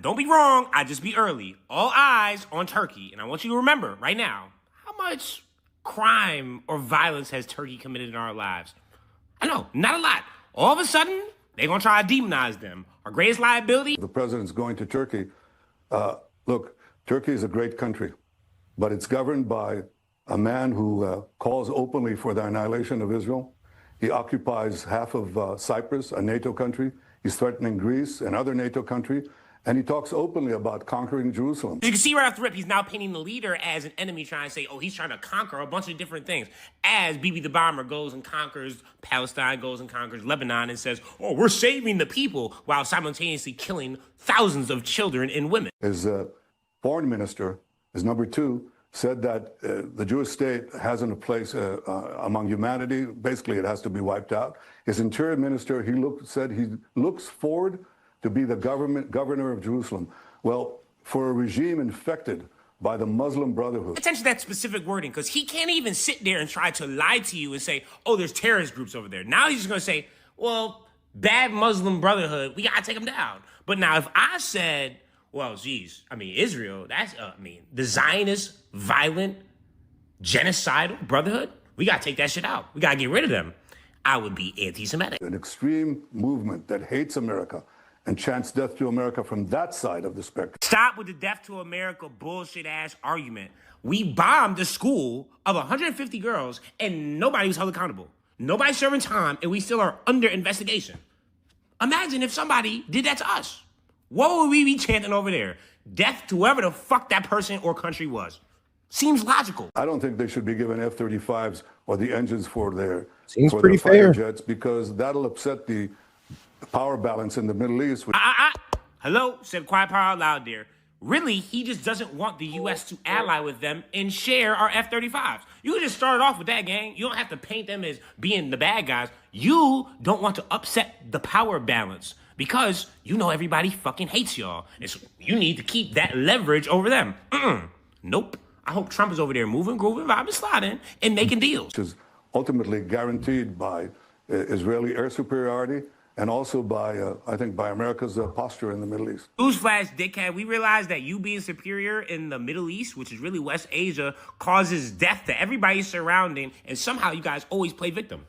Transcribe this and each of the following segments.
Don't be wrong. I just be early. All eyes on Turkey. And I want you to remember right now, how much crime or violence has Turkey committed in our lives? I know, not a lot. All of a sudden, they're going to try to demonize them. Our greatest liability. The president's going to Turkey. Look, Turkey is a great country, but it's governed by a man who calls openly for the annihilation of Israel. He occupies half of Cyprus, a NATO country. He's threatening Greece, another NATO country. And he talks openly about conquering Jerusalem. You can see right off the rip, he's now painting the leader as an enemy, trying to say, oh, he's trying to conquer a bunch of different things. As Bibi the Bomber goes and conquers Palestine, goes and conquers Lebanon, and says, oh, we're saving the people, while simultaneously killing thousands of children and women. His foreign minister, his number two, said that the Jewish state hasn't a place among humanity. Basically, it has to be wiped out. His interior minister, said he looks forward to be the governor of Jerusalem. Well, for a regime infected by the Muslim Brotherhood. Attention to that specific wording, because he can't even sit there and try to lie to you and say, oh, there's terrorist groups over there. Now he's just going to say, well, bad Muslim Brotherhood, we got to take them down. But now if I said, well, geez, I mean, Israel, that's, the Zionist, violent, genocidal brotherhood, we got to take that shit out. We got to get rid of them. I would be anti-Semitic. An extreme movement that hates America and chants death to America from that side of the spectrum. Stop with the death to America bullshit-ass argument. We bombed a school of 150 girls, and nobody was held accountable. Nobody's serving time, and we still are under investigation. Imagine if somebody did that to us. What would we be chanting over there? Death to whoever the fuck that person or country was. Seems logical. I don't think they should be given F-35s or the engines for their fair. jets, because that'll upset the power balance in the Middle East. Hello, said quiet power out loud there. Really, he just doesn't want the U.S. to ally with them and share our F-35s. You can just start it off with that, gang. You don't have to paint them as being the bad guys. You don't want to upset the power balance because you know everybody fucking hates y'all. And so you need to keep that leverage over them. Nope. I hope Trump is over there moving, grooving, vibing, sliding, and making deals. Which is ultimately guaranteed by Israeli air superiority, and also by, I think, by America's posture in the Middle East. Newsflash, dickhead, we realize that you being superior in the Middle East, which is really West Asia, causes death to everybody surrounding, and somehow you guys always play victim.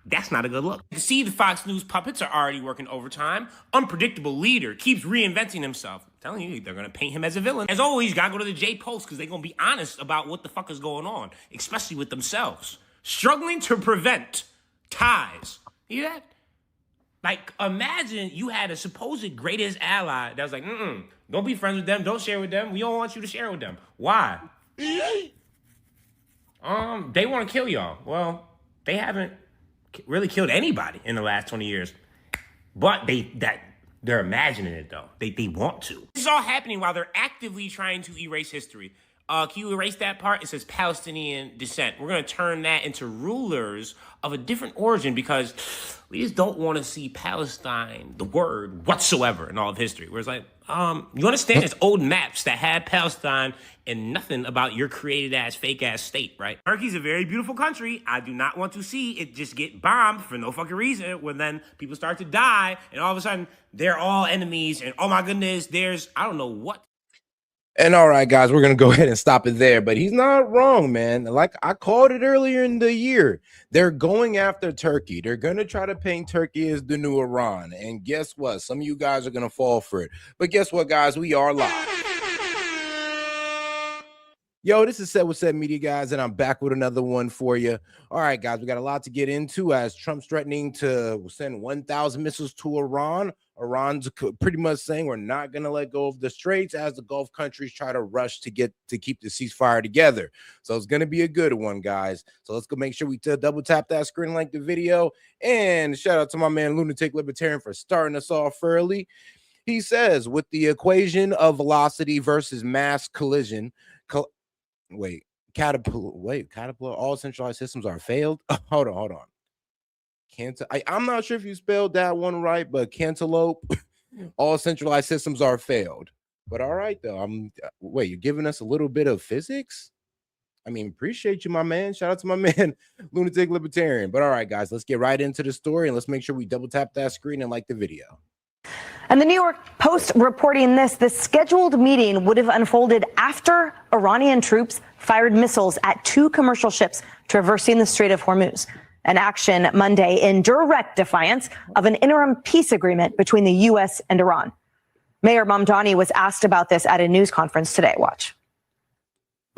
That's not a good look. You can see the Fox News puppets are already working overtime. Unpredictable leader keeps reinventing himself. I'm telling you, they're going to paint him as a villain. As always, you got to go to the J-Post because they're going to be honest about what the fuck is going on, especially with themselves. Struggling to prevent ties. You hear that? Like, imagine you had a supposed greatest ally that was like, don't be friends with them, don't share with them, we don't want you to share with them. Why? They want to kill y'all. Well, they haven't really killed anybody in the last 20 years. But they're imagining it, though. They want to. This is all happening while they're actively trying to erase history. Can you erase that part? It says Palestinian descent. We're going to turn that into rulers of a different origin because we just don't want to see Palestine, the word, whatsoever in all of history. Where it's like, you understand it's old maps that had Palestine and nothing about your created-ass, fake-ass state, right? Turkey's a very beautiful country. I do not want to see it just get bombed for no fucking reason when then people start to die and all of a sudden they're all enemies and oh my goodness, there's, I don't know what. And all right, guys, we're going to go ahead and stop it there. But he's not wrong, man. Like I called it earlier in the year. They're going after Turkey. They're going to try to paint Turkey as the new Iran. And guess what? Some of you guys are going to fall for it. But guess what, guys? We are live. Yo, this is Set with Set Media, guys, and I'm back with another one for you. All right, guys, we got a lot to get into as Trump's threatening to send 1,000 missiles to Iran. Iran's pretty much saying we're not going to let go of the straits as the Gulf countries try to rush to keep the ceasefire together. So it's going to be a good one, guys. So let's go make sure we double tap that screen, like the video, and shout out to my man Lunatic Libertarian for starting us off early. He says, with the equation of velocity versus mass collision, caterpillar, all centralized systems are failed. Hold on. I'm not sure if you spelled that one right, but cantaloupe, all centralized systems are failed. But all right, though. You're giving us a little bit of physics? I mean, appreciate you, my man. Shout out to my man, Lunatic Libertarian. But all right, guys, let's get right into the story and let's make sure we double tap that screen and like the video. And the New York Post reporting the scheduled meeting would have unfolded after Iranian troops fired missiles at 2 commercial ships traversing the Strait of Hormuz. An action Monday in direct defiance of an interim peace agreement between the U.S. and Iran. Mayor Mamdani was asked about this at a news conference today. Watch.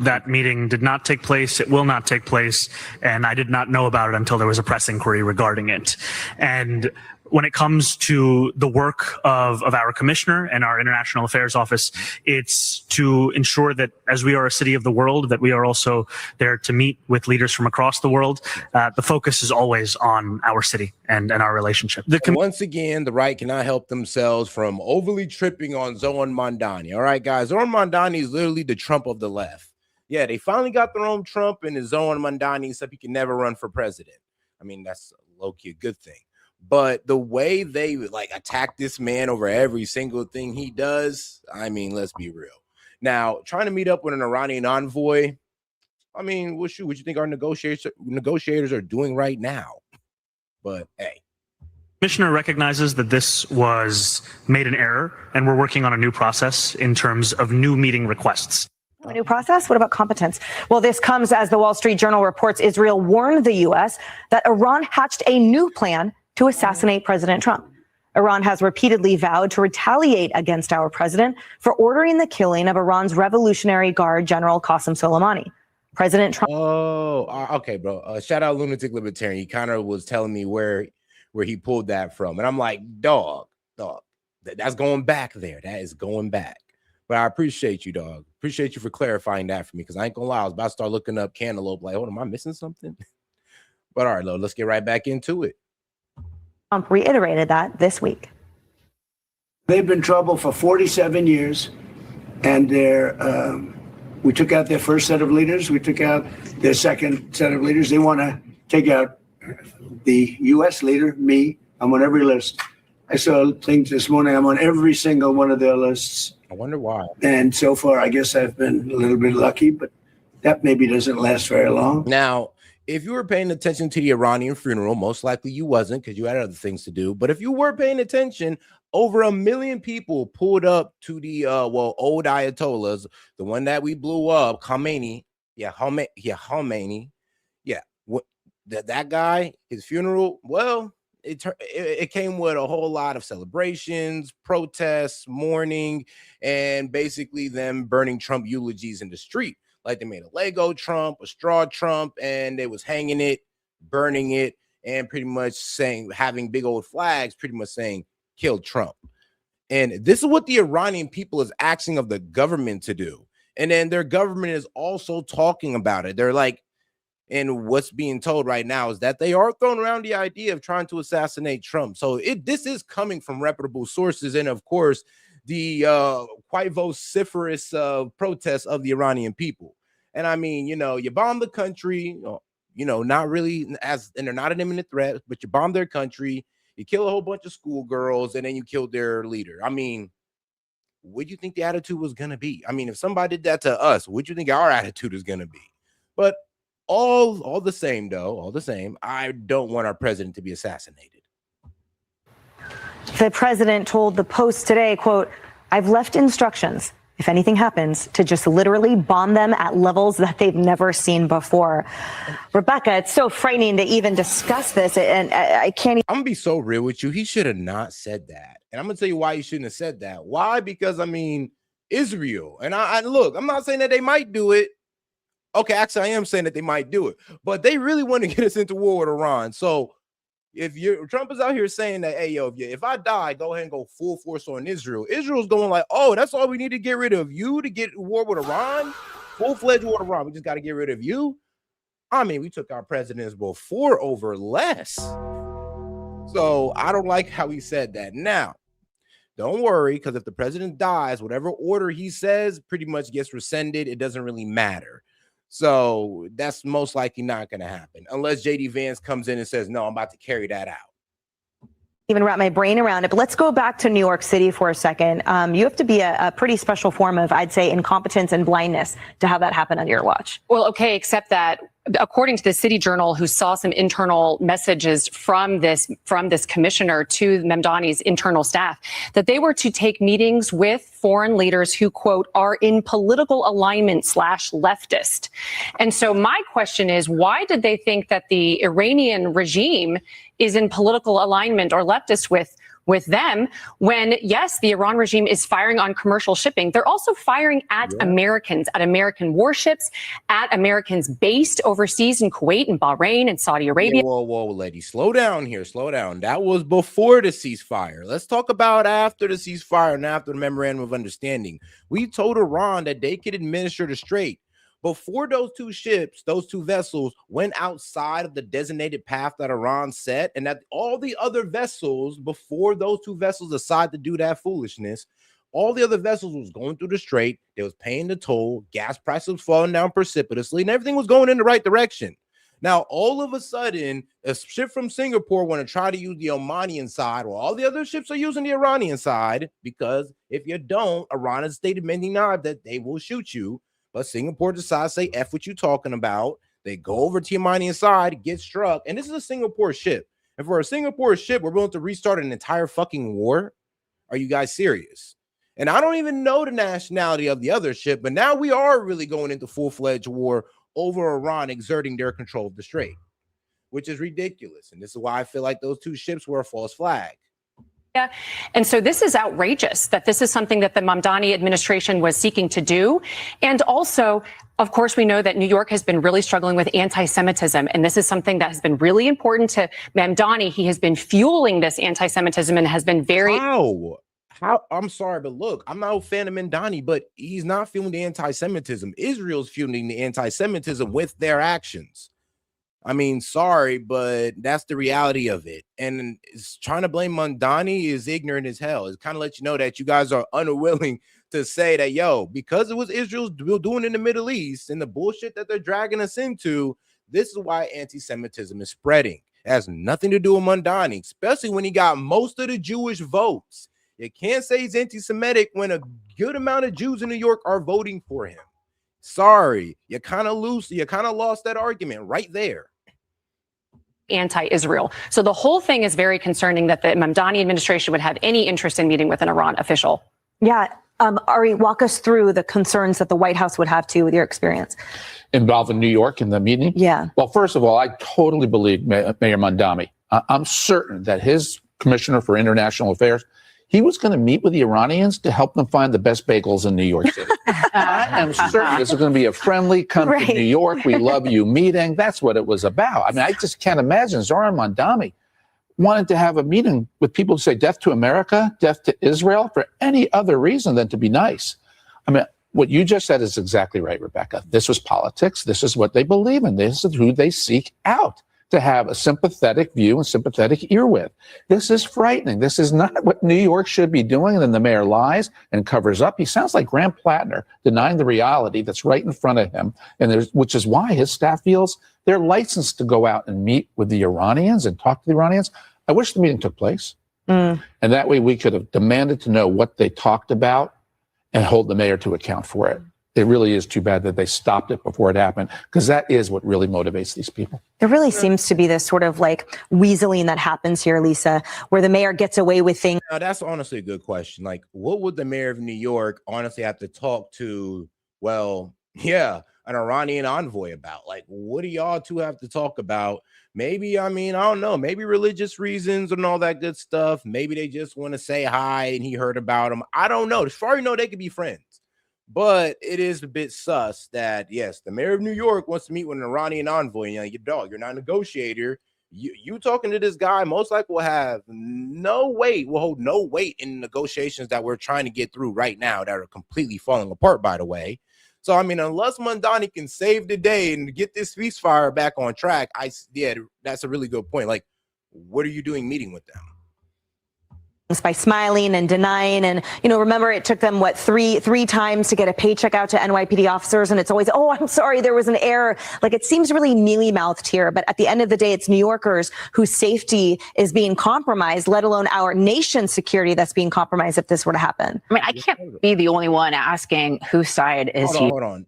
That meeting did not take place. It will not take place. And I did not know about it until there was a press inquiry regarding it. And when it comes to the work of our commissioner and our international affairs office, it's to ensure that as we are a city of the world, that we are also there to meet with leaders from across the world. The focus is always on our city and our relationship. Once again, the right cannot help themselves from overly tripping on Zohan Mamdani. All right, guys, Zohan Mamdani is literally the Trump of the left. Yeah, they finally got their own Trump and his Zohan Mamdani, except he can never run for president. I mean, that's low-key a good thing. But the way they like attack this man over every single thing he does, I mean, let's be real. Now, trying to meet up with an Iranian envoy, I mean, what you think our negotiators are doing right now? But hey. Commissioner recognizes that this was made an error, and we're working on a new process in terms of new meeting requests. A new process? What about competence? Well, this comes as the Wall Street Journal reports Israel warned the U.S. that Iran hatched a new plan to assassinate President Trump. Iran has repeatedly vowed to retaliate against our president for ordering the killing of Iran's Revolutionary Guard General Qasem Soleimani. President Trump. Oh, okay, bro. Shout out Lunatic Libertarian. He kind of was telling me where he pulled that from. And I'm like, dog, that's going back there. That is going back. But I appreciate you, dog. Appreciate you for clarifying that for me, because I ain't gonna lie, I was about to start looking up Cantaloupe, like, hold on, am I missing something? But all right, let's get right back into it. Trump reiterated that this week. They've been in trouble for 47 years, and we took out their first set of leaders. We took out their second set of leaders. They want to take out the U.S. leader, me. I'm on every list. I saw things this morning. I'm on every single one of their lists. I wonder why. And so far, I guess I've been a little bit lucky, but that maybe doesn't last very long. Now, if you were paying attention to the Iranian funeral, most likely you wasn't, because you had other things to do. But if you were paying attention, over 1 million people pulled up to the old Ayatollahs, the one that we blew up, Khomeini. Khomeini. Yeah, that guy, his funeral. Well, it came with a whole lot of celebrations, protests, mourning, and basically them burning Trump eulogies in the street. Like they made a Lego Trump, a straw Trump, and they was hanging it, burning it, and pretty much saying, having big old flags, pretty much saying, kill Trump. And this is what the Iranian people is asking of the government to do. And then their government is also talking about it. They're like, and what's being told right now is that they are throwing around the idea of trying to assassinate Trump. So this is coming from reputable sources. And of course, the quite vociferous protests of the Iranian people. And I mean, you bomb the country, not really and they're not an imminent threat, but you bomb their country, you kill a whole bunch of schoolgirls, and then you killed their leader. I mean, what do you think the attitude was going to be? I mean, if somebody did that to us, what do you think our attitude is going to be? But all the same, I don't want our president to be assassinated. The president told the Post today, quote, "I've left instructions, if anything happens, to just literally bomb them at levels that they've never seen before." Rebecca, it's so frightening to even discuss this, and I can't. I'm gonna be so real with you. He should have not said that, and I'm gonna tell you why he shouldn't have said that. Why? Because I mean, Israel, and I look. I'm not saying that they might do it. Okay, actually, I am saying that they might do it, but they really want to get us into war with Iran. So if Trump is out here saying that, hey, yo, if I die, go ahead and go full force on Israel. Israel's going like, oh, that's all we need to get rid of you to get war with Iran, full-fledged war with Iran. We just got to get rid of you. I mean, we took our presidents before over less. So I don't like how he said that. Now, don't worry, because if the president dies, whatever order he says pretty much gets rescinded. It doesn't really matter. So that's most likely not going to happen unless J.D. Vance comes in and says, no, I'm about to carry that out. Even wrap my brain around it. But let's go back to New York City for a second. You have to be a pretty special form of, I'd say, incompetence and blindness to have that happen under your watch. Well, okay, except that according to the City Journal, who saw some internal messages from this commissioner to Mamdani's internal staff, that they were to take meetings with foreign leaders who, quote, are in political alignment / leftist. And so my question is, why did they think that the Iranian regime is in political alignment or leftist with them when, yes, the Iran regime is firing on commercial shipping? They're also firing at Americans, at American warships, at Americans based overseas in Kuwait and Bahrain and Saudi Arabia. Whoa, lady, slow down here, slow down. That was before the ceasefire. Let's talk about after the ceasefire and after the memorandum of understanding. We told Iran that they could administer the Strait. Before those two ships, those two vessels went outside of the designated path that Iran set, and that all the other vessels, before those two vessels decided to do that foolishness, all the other vessels was going through the Strait. They was paying the toll. Gas prices was falling down precipitously, and everything was going in the right direction. Now, all of a sudden, a ship from Singapore want to try to use the Omanian side, while all the other ships are using the Iranian side, because if you don't, Iran has stated many times that they will shoot you. But Singapore decides to say, F what you talking about. They go over to the Iranian side, get struck. And this is a Singapore ship. And for a Singapore ship, we're willing to restart an entire fucking war? Are you guys serious? And I don't even know the nationality of the other ship, but now we are really going into full-fledged war over Iran exerting their control of the Strait, which is ridiculous. And this is why I feel like those two ships were a false flag. And so this is outrageous that this is something that the Mamdani administration was seeking to do. And also, of course, we know that New York has been really struggling with anti-Semitism. And this is something that has been really important to Mamdani. He has been fueling this anti-Semitism and has been very... How? I'm sorry, but look, I'm not a fan of Mamdani, but he's not fueling the anti-Semitism. Israel's fueling the anti-Semitism with their actions. I mean, sorry, but that's the reality of it. And it's trying to blame Mamdani is ignorant as hell. It's kind of let you know that you guys are unwilling to say that, yo, because it was Israel's doing in the Middle East and the bullshit that they're dragging us into, this is why anti-Semitism is spreading. It has nothing to do with Mamdani, especially when he got most of the Jewish votes. You can't say he's anti-Semitic when a good amount of Jews in New York are voting for him. Sorry, you kind of lost that argument right there. Anti-Israel. So the whole thing is very concerning that the Mamdani administration would have any interest in meeting with an Iran official. Yeah. Ari, walk us through the concerns that the White House would have too with your experience. Involving New York in the meeting? Yeah. Well, first of all, I totally believe Mayor Mamdani. I'm certain that his commissioner for international affairs, he was going to meet with the Iranians to help them find the best bagels in New York City. I am certain this is going to be a friendly, come to New York, we love you meeting. That's what it was about. I mean, I just can't imagine Zoran Mamdani wanted to have a meeting with people who say death to America, death to Israel, for any other reason than to be nice. I mean, what you just said is exactly right, Rebecca. This was politics. This is what they believe in. This is who they seek out to have a sympathetic view and sympathetic ear with. This is frightening. This is not what New York should be doing. And then the mayor lies and covers up. He sounds like Graham Plattner, denying the reality that's right in front of him. And which is why his staff feels they're licensed to go out and meet with the Iranians and talk to the Iranians. I wish the meeting took place. And that way we could have demanded to know what they talked about and hold the mayor to account for it. It really is too bad that they stopped it before it happened, because that is what really motivates these people. There really seems to be this sort of like weaseling that happens here, Lisa, where the mayor gets away with things. Now, that's honestly a good question. Like, what would the mayor of New York honestly have to talk to, well, yeah, an Iranian envoy about? Like, what do y'all two have to talk about? Maybe, I mean, I don't know, maybe religious reasons and all that good stuff. Maybe they just want to say hi and he heard about them. I don't know. As far as you know, they could be friends. But it is a bit sus that, yes, the mayor of New York wants to meet with an Iranian envoy. You know, your dog, you're not a negotiator. You talking to this guy most likely will have will hold no weight in negotiations that we're trying to get through right now that are completely falling apart, by the way. So, I mean, unless Mamdani can save the day and get this ceasefire back on track, that's a really good point. Like, what are you doing meeting with them? By smiling and denying. And, you know, remember, it took them, three times to get a paycheck out to NYPD officers. And it's always, oh, I'm sorry, there was an error. Like, it seems really mealy-mouthed here. But at the end of the day, it's New Yorkers whose safety is being compromised, let alone our nation's security that's being compromised if this were to happen. I mean, I can't be the only one asking whose side is he. Hold on.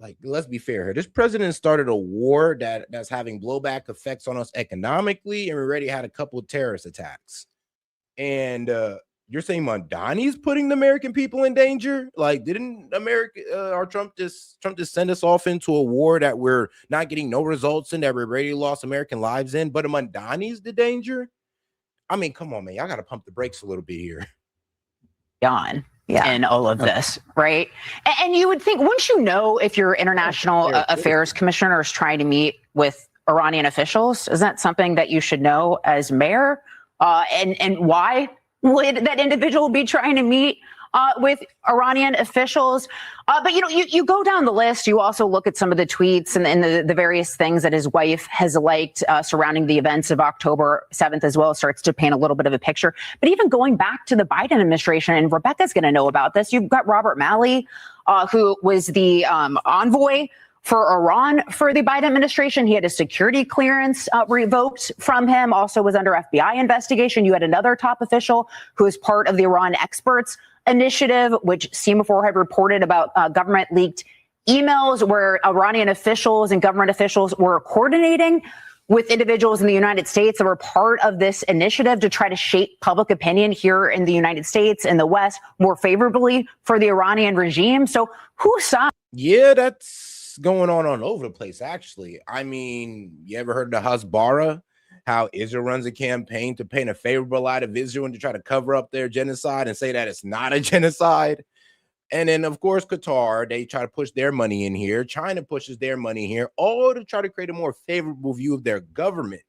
Like, let's be fair here. This president started a war that's having blowback effects on us economically, and we already had a couple of terrorist attacks. And you're saying Mondani's putting the American people in danger? Like, didn't Trump just send us off into a war that we're not getting no results in, that we already lost American lives in? But Mondani's the danger? I mean, come on, man. Y'all got to pump the brakes a little bit here. On in all of this, right? And you would think, once you know if your international affairs commissioner is trying to meet with Iranian officials, is that something that you should know as mayor? And why would that individual be trying to meet with Iranian officials? But, you go down the list. You also look at some of the tweets and the various things that his wife has liked surrounding the events of October 7th as well, starts to paint a little bit of a picture. But even going back to the Biden administration, and Rebecca's going to know about this, you've got Robert Malley, who was the envoy for Iran for the Biden administration. He had a security clearance revoked from him, also was under FBI investigation. You had another top official who was part of the Iran experts initiative, which Semaphore had reported about government leaked emails where Iranian officials and government officials were coordinating with individuals in the United States that were part of this initiative to try to shape public opinion here in the United States and the West more favorably for the Iranian regime. So whose side? Yeah, that's going on all over the place, actually. I mean, you ever heard of the Hasbara? How Israel runs a campaign to paint a favorable light of Israel and to try to cover up their genocide and say that it's not a genocide. And then, of course, Qatar, they try to push their money in here. China pushes their money here, all to try to create a more favorable view of their government.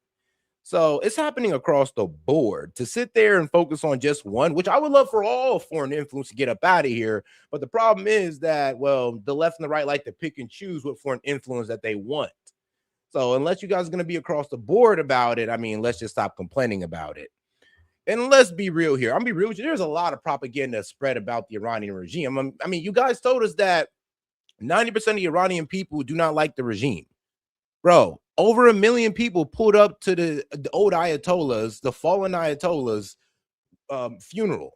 So it's happening across the board. To sit there and focus on just one, which I would love for all foreign influence to get up out of here. But the problem is that, well, the left and the right like to pick and choose what foreign influence that they want. So unless you guys are going to be across the board about it, I mean, let's just stop complaining about it. And let's be real here. I'm gonna be real with you. There's a lot of propaganda spread about the Iranian regime. I mean, you guys told us that 90% of the Iranian people do not like the regime. Bro, over 1 million people pulled up to the old Ayatollahs, the fallen Ayatollahs funeral.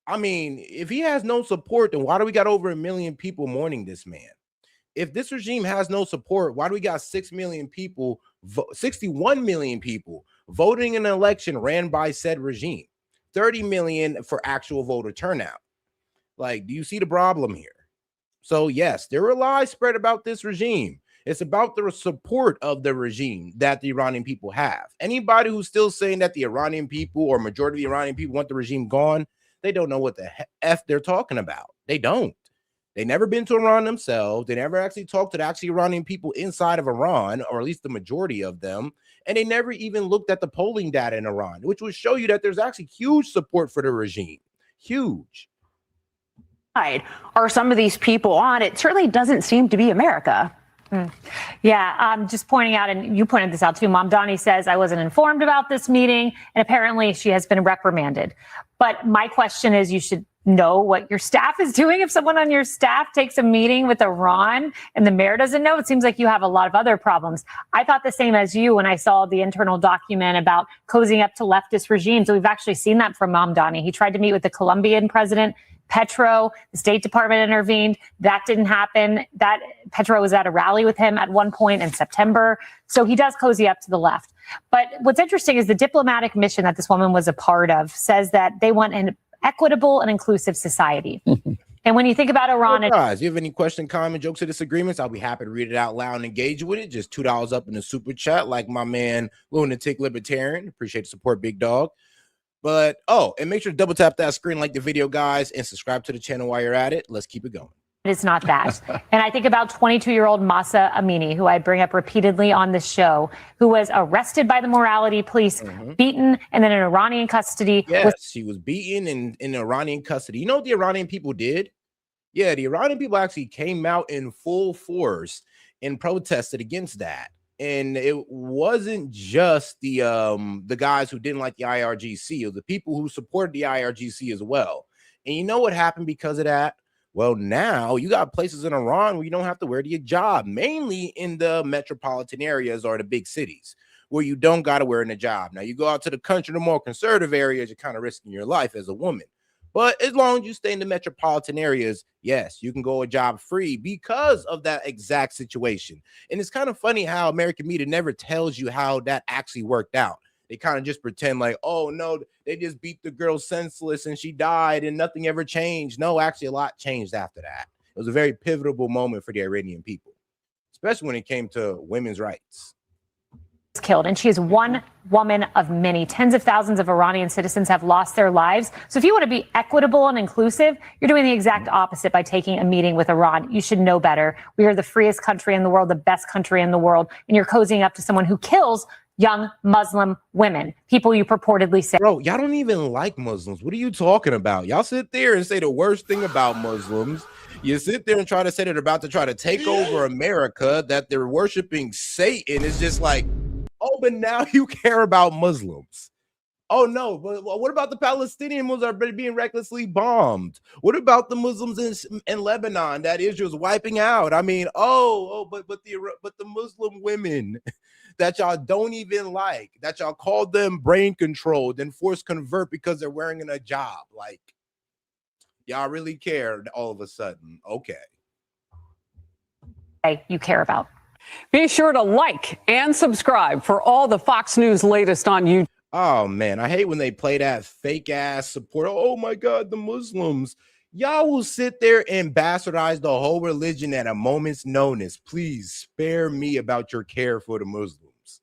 I mean, if he has no support, then why do we got over 1 million people mourning this man? If this regime has no support, why do we got 6 million people, 61 million people voting in an election ran by said regime? 30 million for actual voter turnout. Like, do you see the problem here? So yes, there were lies spread about this regime. It's about the support of the regime that the Iranian people have. Anybody who's still saying that the Iranian people or majority of the Iranian people want the regime gone, they don't know what the F they're talking about. They don't. They never been to Iran themselves. They never actually talked to the actual Iranian people inside of Iran, or at least the majority of them. And they never even looked at the polling data in Iran, which would show you that there's actually huge support for the regime. Huge. Are some of these people on? It certainly doesn't seem to be America. Yeah, just pointing out, and you pointed this out too, Mamdani says, I wasn't informed about this meeting, and apparently she has been reprimanded. But my question is, you should know what your staff is doing. If someone on your staff takes a meeting with Iran and the mayor doesn't know, it seems like you have a lot of other problems. I thought the same as you when I saw the internal document about cozying up to leftist regimes. So we've actually seen that from Mamdani. He tried to meet with the Colombian president, Petro. The State Department intervened. That didn't happen. That Petro was at a rally with him at one point in September. So he does cozy up to the left. But what's interesting is the diplomatic mission that this woman was a part of says that they want an equitable and inclusive society. And when you think about Iran, guys, you have any question, comment, jokes, or disagreements? I'll be happy to read it out loud and engage with it. Just $2 up in the super chat, like my man Lunatic Libertarian. Appreciate the support, big dog. But and make sure to double tap that screen, like the video, guys, and subscribe to the channel while you're at it. Let's keep it going. it's not that. And I think about 22-year-old Mahsa Amini, who I bring up repeatedly on this show, who was arrested by the morality police, beaten, and then in Iranian custody. Yes, she was beaten in Iranian custody. You know what the Iranian people did? Yeah, the Iranian people actually came out in full force and protested against that. And it wasn't just the guys who didn't like the IRGC, or the people who supported the IRGC as well. And you know what happened because of that? Well, now you got places in Iran where you don't have to wear the hijab, mainly in the metropolitan areas or the big cities where you don't got to wear a hijab. Now, you go out to the country, the more conservative areas, you're kind of risking your life as a woman. But as long as you stay in the metropolitan areas, yes, you can go a job free because of that exact situation. And it's kind of funny how American media never tells you how that actually worked out. They kind of just pretend like, oh, no, they just beat the girl senseless and she died and nothing ever changed. No, actually, a lot changed after that. It was a very pivotal moment for the Iranian people, especially when it came to women's rights. Killed, and she is one woman of many. Tens of thousands of Iranian citizens have lost their lives. So if you want to be equitable and inclusive, you're doing the exact opposite by taking a meeting with Iran. You should know better. We are the freest country in the world, the best country in the world, and you're cozying up to someone who kills young Muslim women, people you purportedly say. Bro, y'all don't even like Muslims. What are you talking about? Y'all sit there and say the worst thing about Muslims. You sit there and try to say they're about to try to take over America, that they're worshiping Satan. It's just like, oh, but now you care about Muslims. Oh, no. But what about the Palestinian Muslims are being recklessly bombed? What about the Muslims in Lebanon that Israel's wiping out? I mean, but the Muslim women that y'all don't even like, that y'all called them brain controlled and forced convert because they're wearing a hijab. Like, y'all really cared all of a sudden. Okay. You care about. Be sure to like and subscribe for all the Fox News latest on YouTube. Oh, man, I hate when they play that fake ass support. Oh, my God, the Muslims. Y'all will sit there and bastardize the whole religion at a moment's notice. Please spare me about your care for the Muslims.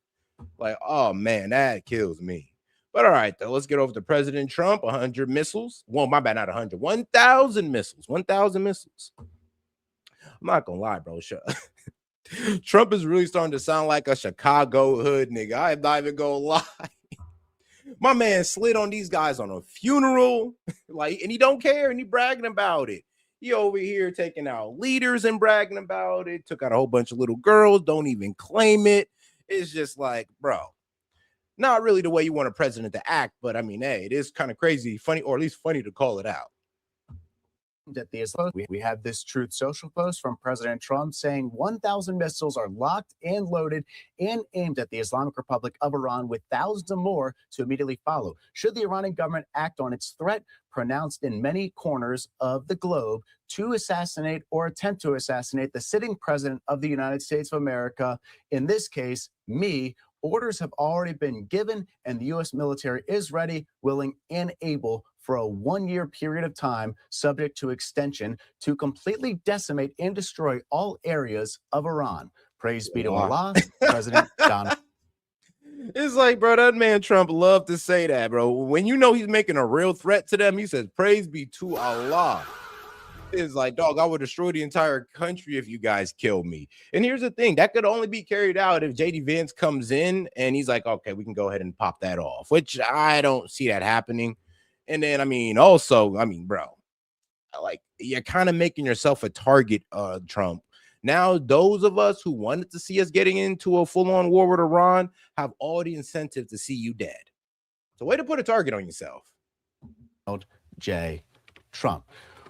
Like, oh, man, that kills me. But all right, though, let's get over to President Trump. 100 missiles. Well, my bad, not 100. 1,000 missiles. 1,000 missiles. I'm not going to lie, bro. Trump is really starting to sound like a Chicago hood nigga. I'm not even going to lie. My man slid on these guys on a funeral, like, and he don't care, and he bragging about it. He over here taking out leaders and bragging about it. Took out a whole bunch of little girls, don't even claim it. It's just like, bro, not really the way you want a president to act, but I mean, hey, it is kind of crazy, funny, or at least funny to call it out. At the Islam, we have this Truth Social post from President Trump saying 1,000 missiles are locked and loaded and aimed at the Islamic Republic of Iran, with thousands of more to immediately follow. Should the Iranian government act on its threat pronounced in many corners of the globe to assassinate or attempt to assassinate the sitting president of the United States of America, in this case, me, orders have already been given, and the U.S. military is ready, willing, and able for a 1-year period of time, subject to extension, to completely decimate and destroy all areas of Iran. Praise be to Allah, President Donald. It's like, bro, that man Trump loved to say that, bro. When you know he's making a real threat to them, he says, praise be to Allah. It's like, dog, I would destroy the entire country if you guys kill me. And here's the thing, that could only be carried out if JD Vance comes in and he's like, okay, we can go ahead and pop that off, which I don't see that happening. And then, I mean, also, I mean, bro, like, you're kind of making yourself a target, Trump. Now, those of us who wanted to see us getting into a full-on war with Iran have all the incentive to see you dead. So, way to put a target on yourself. J. Trump.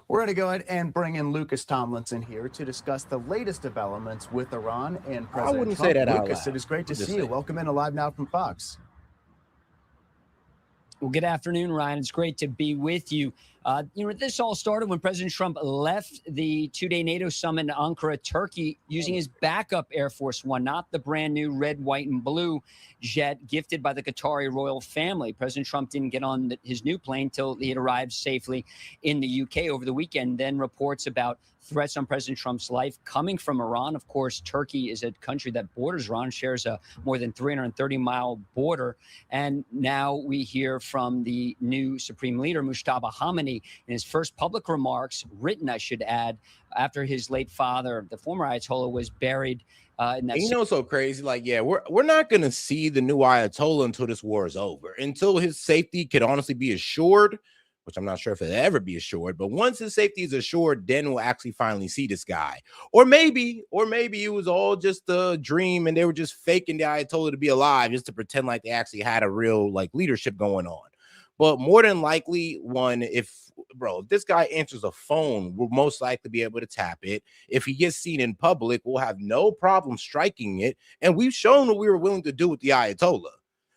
We're going to go ahead and bring in Lucas Tomlinson here to discuss the latest developments with Iran and President Trump. I wouldn't say that out Lucas, loud. it is great to see you. Welcome in to Live Now from Fox. Well, good afternoon, Ryan. It's great to be with you. This all started when President Trump left the 2-day NATO summit in Ankara, Turkey, using his backup Air Force One, not the brand new red, white, and blue jet gifted by the Qatari royal family. President Trump didn't get on his new plane till he had arrived safely in the UK over the weekend. Then reports about threats on President Trump's life coming from Iran. Of course, Turkey is a country that borders Iran, shares a more than 330-mile border. And now we hear from the new supreme leader, Mustafa Khamenei, in his first public remarks, written, I should add, after his late father, the former Ayatollah, was buried in that. You know, so crazy. Like, yeah, we're not going to see the new Ayatollah until this war is over, until his safety could honestly be assured, which I'm not sure if it'll ever be assured, but once his safety is assured, then we'll actually finally see this guy. Or maybe it was all just a dream and they were just faking the Ayatollah to be alive just to pretend like they actually had a real, like, leadership going on. But more than likely, if this guy answers a phone, we'll most likely be able to tap it. If he gets seen in public, we'll have no problem striking it. And we've shown what we were willing to do with the Ayatollah,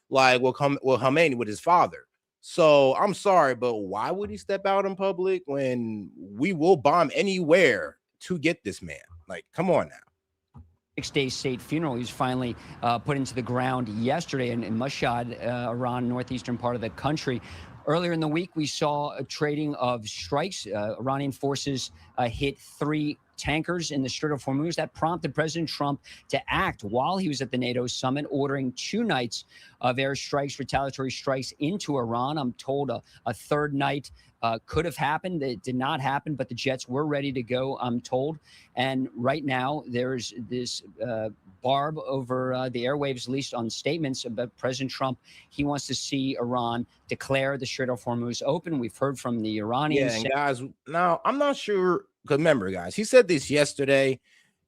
like with Khamenei, with his father. So I'm sorry, but why would he step out in public when we will bomb anywhere to get this man? Like, come on now. 6-day state funeral. He was finally put into the ground yesterday in Mashhad, Iran, northeastern part of the country. Earlier in the week, we saw a trading of strikes. Iranian forces hit 3 tankers in the Strait of Hormuz. That prompted President Trump to act while he was at the NATO summit, ordering 2 nights of airstrikes, retaliatory strikes into Iran. I'm told a third night could have happened. It did not happen, but the jets were ready to go, I'm told. And right now, there's this barb over the airwaves, at least on statements about President Trump. He wants to see Iran declare the Strait of Hormuz open. We've heard from the Iranians. Yeah, and guys, now I'm not sure, because remember, guys, he said this yesterday,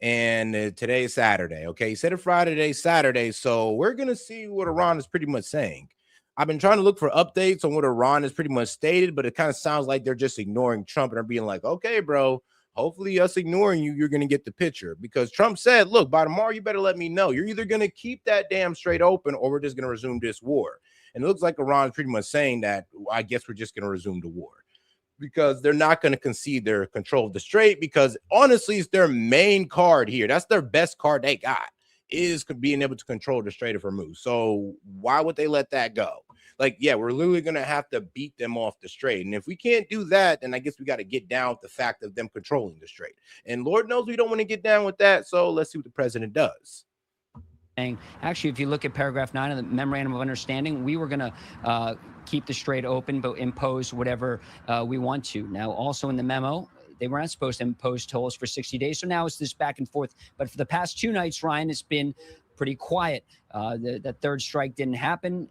and today is Saturday. Okay, he said it Friday, today Saturday. So we're gonna see what Iran is pretty much saying. I've been trying to look for updates on what Iran has pretty much stated, but it kind of sounds like they're just ignoring Trump and are being like, okay, bro, hopefully us ignoring you, you're going to get the picture. Because Trump said, look, by tomorrow, you better let me know. You're either going to keep that damn strait open or we're just going to resume this war. And it looks like Iran is pretty much saying that, I guess we're just going to resume the war. Because they're not going to concede their control of the strait, because honestly, it's their main card here. That's their best card they got, is being able to control the Strait of Hormuz. So why would they let that go? Like, yeah, we're literally going to have to beat them off the strait. And if we can't do that, then I guess we got to get down with the fact of them controlling the strait. And Lord knows we don't want to get down with that. So let's see what the president does. Actually, if you look at paragraph 9 of the memorandum of understanding, we were going to keep the strait open, but impose whatever we want to. Now, also in the memo, they weren't supposed to impose tolls for 60 days. So now it's this back and forth. But for the past 2 nights, Ryan, it's been pretty quiet. That third strike didn't happen.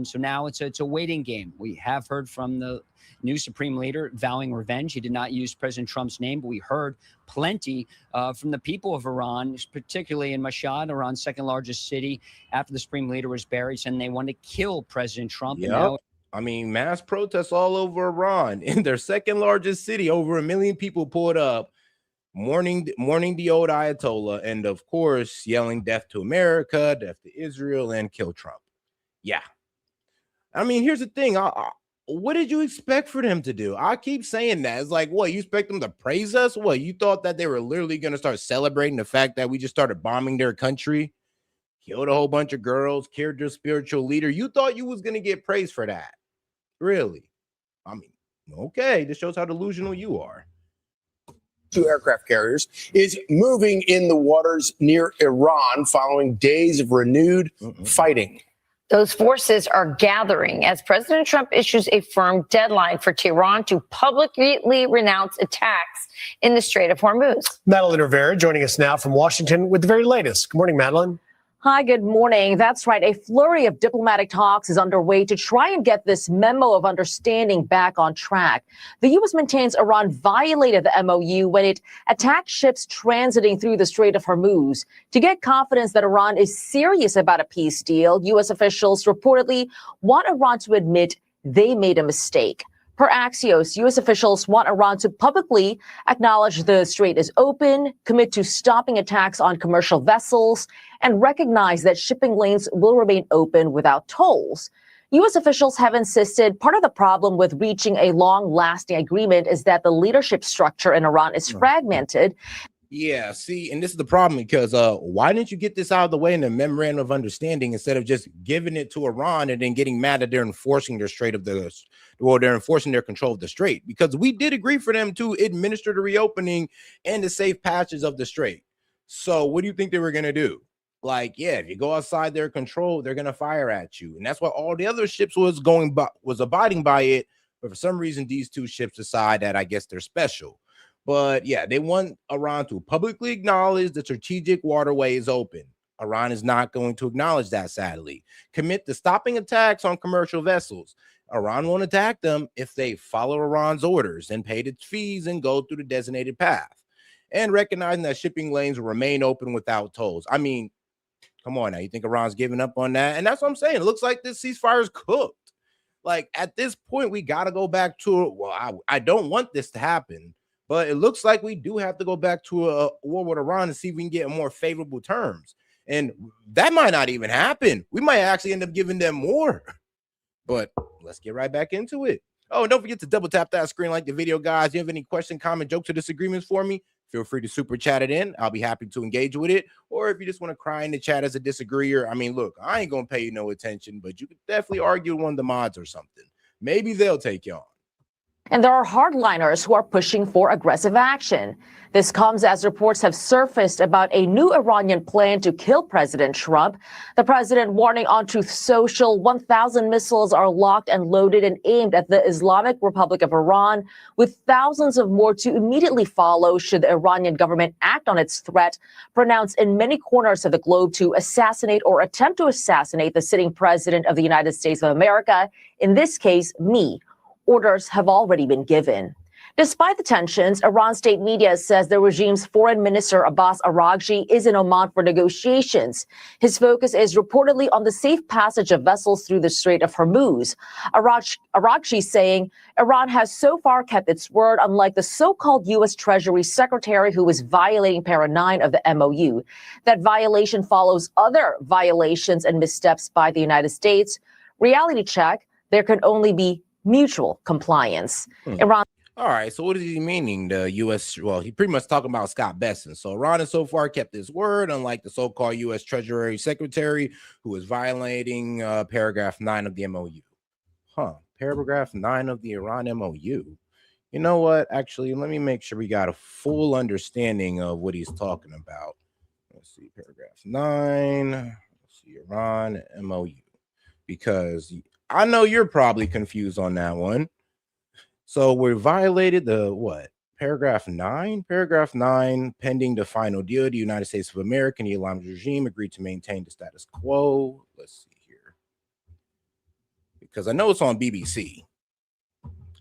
So now it's a waiting game. We have heard from the new supreme leader vowing revenge. He did not use President Trump's name, but we heard plenty from the people of Iran, particularly in Mashhad, Iran's second largest city, after the supreme leader was buried, saying they wanted to kill President Trump. Yep. And now I mean, mass protests all over Iran. In their second largest city, over 1 million people pulled up, mourning the old Ayatollah, and of course, yelling death to America, death to Israel, and kill Trump. Yeah. I mean, here's the thing. What did you expect for them to do? I keep saying that. It's like, what, you expect them to praise us? What, you thought that they were literally going to start celebrating the fact that we just started bombing their country, killed a whole bunch of girls, killed their spiritual leader? You thought you was going to get praise for that? Really? I mean, okay, this shows how delusional you are. 2 aircraft carriers is moving in the waters near Iran following days of renewed fighting. Those forces are gathering as President Trump issues a firm deadline for Tehran to publicly renounce attacks in the Strait of Hormuz. Madeline Rivera joining us now from Washington with the very latest. Good morning, Madeline. Hi, good morning. That's right. A flurry of diplomatic talks is underway to try and get this memo of understanding back on track. The U.S. maintains Iran violated the MOU when it attacked ships transiting through the Strait of Hormuz. To get confidence that Iran is serious about a peace deal, U.S. officials reportedly want Iran to admit they made a mistake. Per Axios, U.S. officials want Iran to publicly acknowledge the strait is open, commit to stopping attacks on commercial vessels, and recognize that shipping lanes will remain open without tolls. U.S. officials have insisted part of the problem with reaching a long-lasting agreement is that the leadership structure in Iran is fragmented. Yeah, see, and this is the problem, because why didn't you get this out of the way in the memorandum of understanding instead of just giving it to Iran and then getting mad that they're enforcing their they're enforcing their control of the strait? Because we did agree for them to administer the reopening and the safe passage of the strait. So what do you think they were going to do? Like, yeah, if you go outside their control, they're going to fire at you. And that's why all the other ships was abiding by it. But for some reason, these 2 ships decide that I guess they're special. But yeah, they want Iran to publicly acknowledge the strategic waterway is open. Iran is not going to acknowledge that, sadly. Commit to stopping attacks on commercial vessels. Iran won't attack them if they follow Iran's orders and pay its fees and go through the designated path. And recognizing that shipping lanes will remain open without tolls. I mean, come on now. You think Iran's giving up on that? And that's what I'm saying. It looks like this ceasefire is cooked. Like, at this point, we got to go back to, well, I don't want this to happen. But it looks like we do have to go back to a war with Iran and see if we can get more favorable terms. And that might not even happen. We might actually end up giving them more. But let's get right back into it. Oh, and don't forget to double tap that screen, like the video, guys. If you have any question, comment, jokes, or disagreements for me, feel free to super chat it in. I'll be happy to engage with it. Or if you just want to cry in the chat as a disagreeer, I mean, look, I ain't going to pay you no attention, but you could definitely argue with one of the mods or something. Maybe they'll take you on. And there are hardliners who are pushing for aggressive action. This comes as reports have surfaced about a new Iranian plan to kill President Trump. The president warning on Truth Social 1,000 missiles are locked and loaded and aimed at the Islamic Republic of Iran, with thousands of more to immediately follow should the Iranian government act on its threat, pronounced in many corners of the globe to assassinate or attempt to assassinate the sitting president of the United States of America, in this case, me. Orders have already been given. Despite the tensions, Iran state media says the regime's foreign minister Abbas Araghchi is in Oman for negotiations. His focus is reportedly on the safe passage of vessels through the Strait of Hormuz. Araghchi saying Iran has so far kept its word, unlike the so-called U.S. Treasury Secretary who is violating Para 9 of the MOU. That violation follows other violations and missteps by the United States. Reality check, there can only be mutual compliance. Iran. All right, so what is he meaning? The U.S. Well, he pretty much talking about Scott Bessent. So Iran has so far kept his word, unlike the so-called U.S. Treasury Secretary who is violating paragraph 9 of the MOU. Paragraph 9 of the Iran MOU. You know what? Actually, let me make sure we got a full understanding of what he's talking about. Let's see, paragraph 9. Let's see, Iran MOU. Because I know you're probably confused on that one. So we violated the what? Paragraph 9? Paragraph 9, pending the final deal, the United States of America and the Islamic regime agreed to maintain the status quo. Let's see here. Because I know it's on BBC.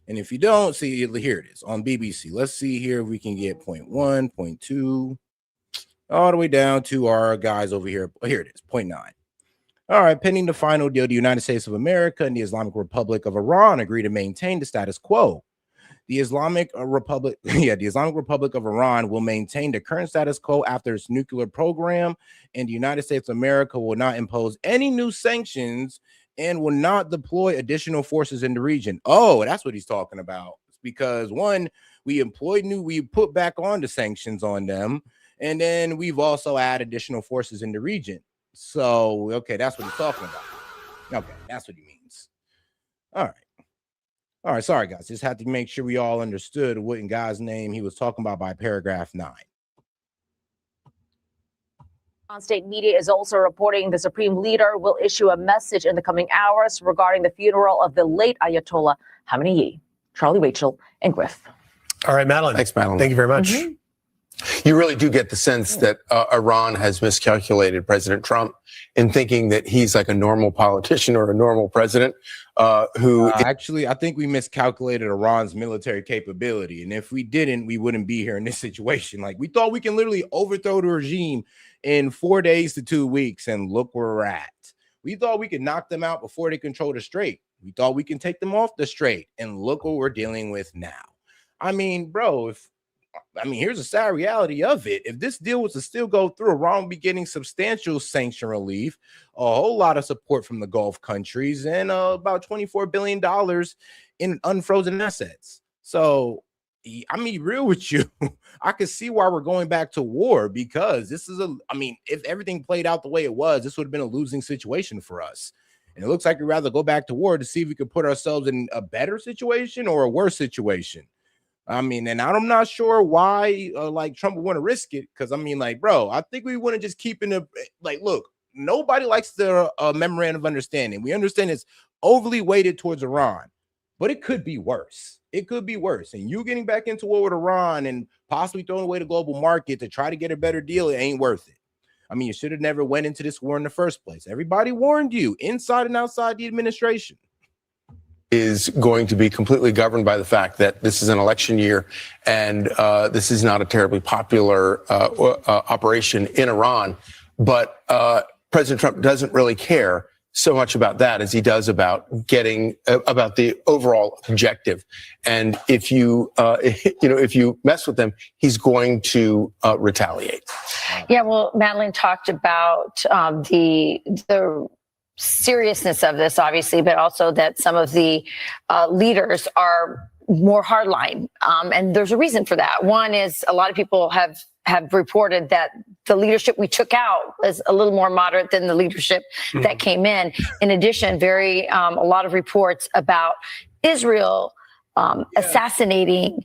And if you don't see it, here it is on BBC. Let's see here if we can get point 1, point 2, all the way down to our guys over here. Here it is, point 9. All right, pending the final deal, the United States of America and the Islamic Republic of Iran agree to maintain the status quo. The Islamic Republic of Iran will maintain the current status quo after its nuclear program, and the United States of America will not impose any new sanctions and will not deploy additional forces in the region. Oh, that's what he's talking about. Because one, we put back on the sanctions on them, and then we've also added additional forces in the region. So, okay, that's what he's talking about. Okay, that's what he means. All right, sorry, guys. Just had to make sure we all understood what in God's name he was talking about by paragraph 9. State media is also reporting the supreme leader will issue a message in the coming hours regarding the funeral of the late Ayatollah Khamenei. Charlie, Rachel, and Griff. All right, Madeline. Thanks, Madeline. Thank you very much. You really do get the sense that Iran has miscalculated President Trump in thinking that he's like a normal politician or a normal president who actually, I think we miscalculated Iran's military capability. And if we didn't, we wouldn't be here in this situation. Like, we thought we can literally overthrow the regime in 4 days to 2 weeks, and look where we're at. We thought we could knock them out before they control the strait. We thought we can take them off the strait, and look what we're dealing with now. I mean, bro, here's a sad reality of it. If this deal was to still go through, Iran would be getting substantial sanction relief, a whole lot of support from the Gulf countries, and about $24 billion in unfrozen assets. So, I mean, real with you, I could see why we're going back to war, because this is if everything played out the way it was, this would have been a losing situation for us. And it looks like we'd rather go back to war to see if we could put ourselves in a better situation or a worse situation. I mean, and I'm not sure why Trump would want to risk it, because bro, I think we want to just keep in the look, nobody likes the memorandum of understanding. We understand it's overly weighted towards Iran, but it could be worse. It could be worse. And you getting back into war with Iran and possibly throwing away the global market to try to get a better deal, it ain't worth it. I mean, you should have never went into this war in the first place. Everybody warned you inside and outside the administration. Is going to be completely governed by the fact that this is an election year and this is not a terribly popular operation in Iran. But President Trump doesn't really care so much about that as he does about getting about the overall objective. And if you if you mess with them, he's going to retaliate. Yeah, well, Madeline talked about the seriousness of this, obviously, but also that some of the leaders are more hardline. And there's a reason for that. One is a lot of people have reported that the leadership we took out was a little more moderate than the leadership that came in. In addition, a lot of reports about Israel assassinating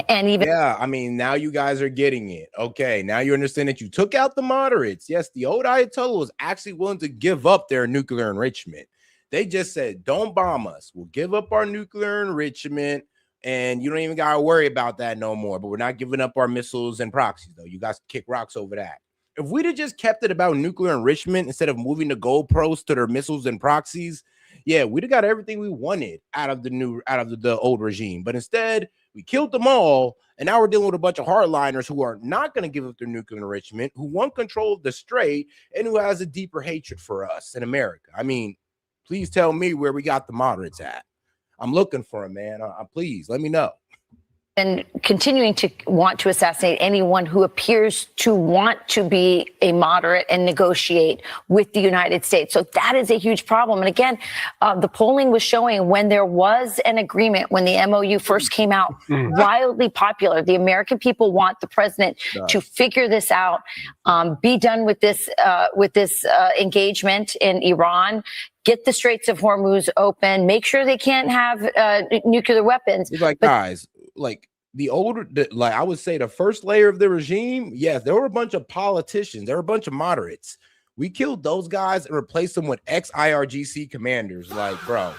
and even. Yeah, I mean, now you guys are getting it. Okay, now you understand that you took out the moderates. Yes, the old Ayatollah was actually willing to give up their nuclear enrichment. They just said, don't bomb us. We'll give up our nuclear enrichment, and you don't even got to worry about that no more. But we're not giving up our missiles and proxies, though. You guys kick rocks over that. If we'd have just kept it about nuclear enrichment instead of moving the goalposts to their missiles and proxies, yeah, we'd have got everything we wanted out of the old regime. But instead, we killed them all, and now we're dealing with a bunch of hardliners who are not going to give up their nuclear enrichment, who want control of the strait, and who has a deeper hatred for us in America. I mean, please tell me where we got the moderates at. I'm looking for them, man. Please let me know. And continuing to want to assassinate anyone who appears to want to be a moderate and negotiate with the United States. So that is a huge problem. And again, the polling was showing when there was an agreement, when the MOU first came out, wildly popular. The American people want the president to figure this out, be done with this engagement in Iran, get the Straits of Hormuz open, make sure they can't have nuclear weapons. It's like, guys, like I would say the first layer of the regime, yes, there were a bunch of politicians, there were a bunch of moderates. We killed those guys and replaced them with ex-IRGC commanders, like, bro.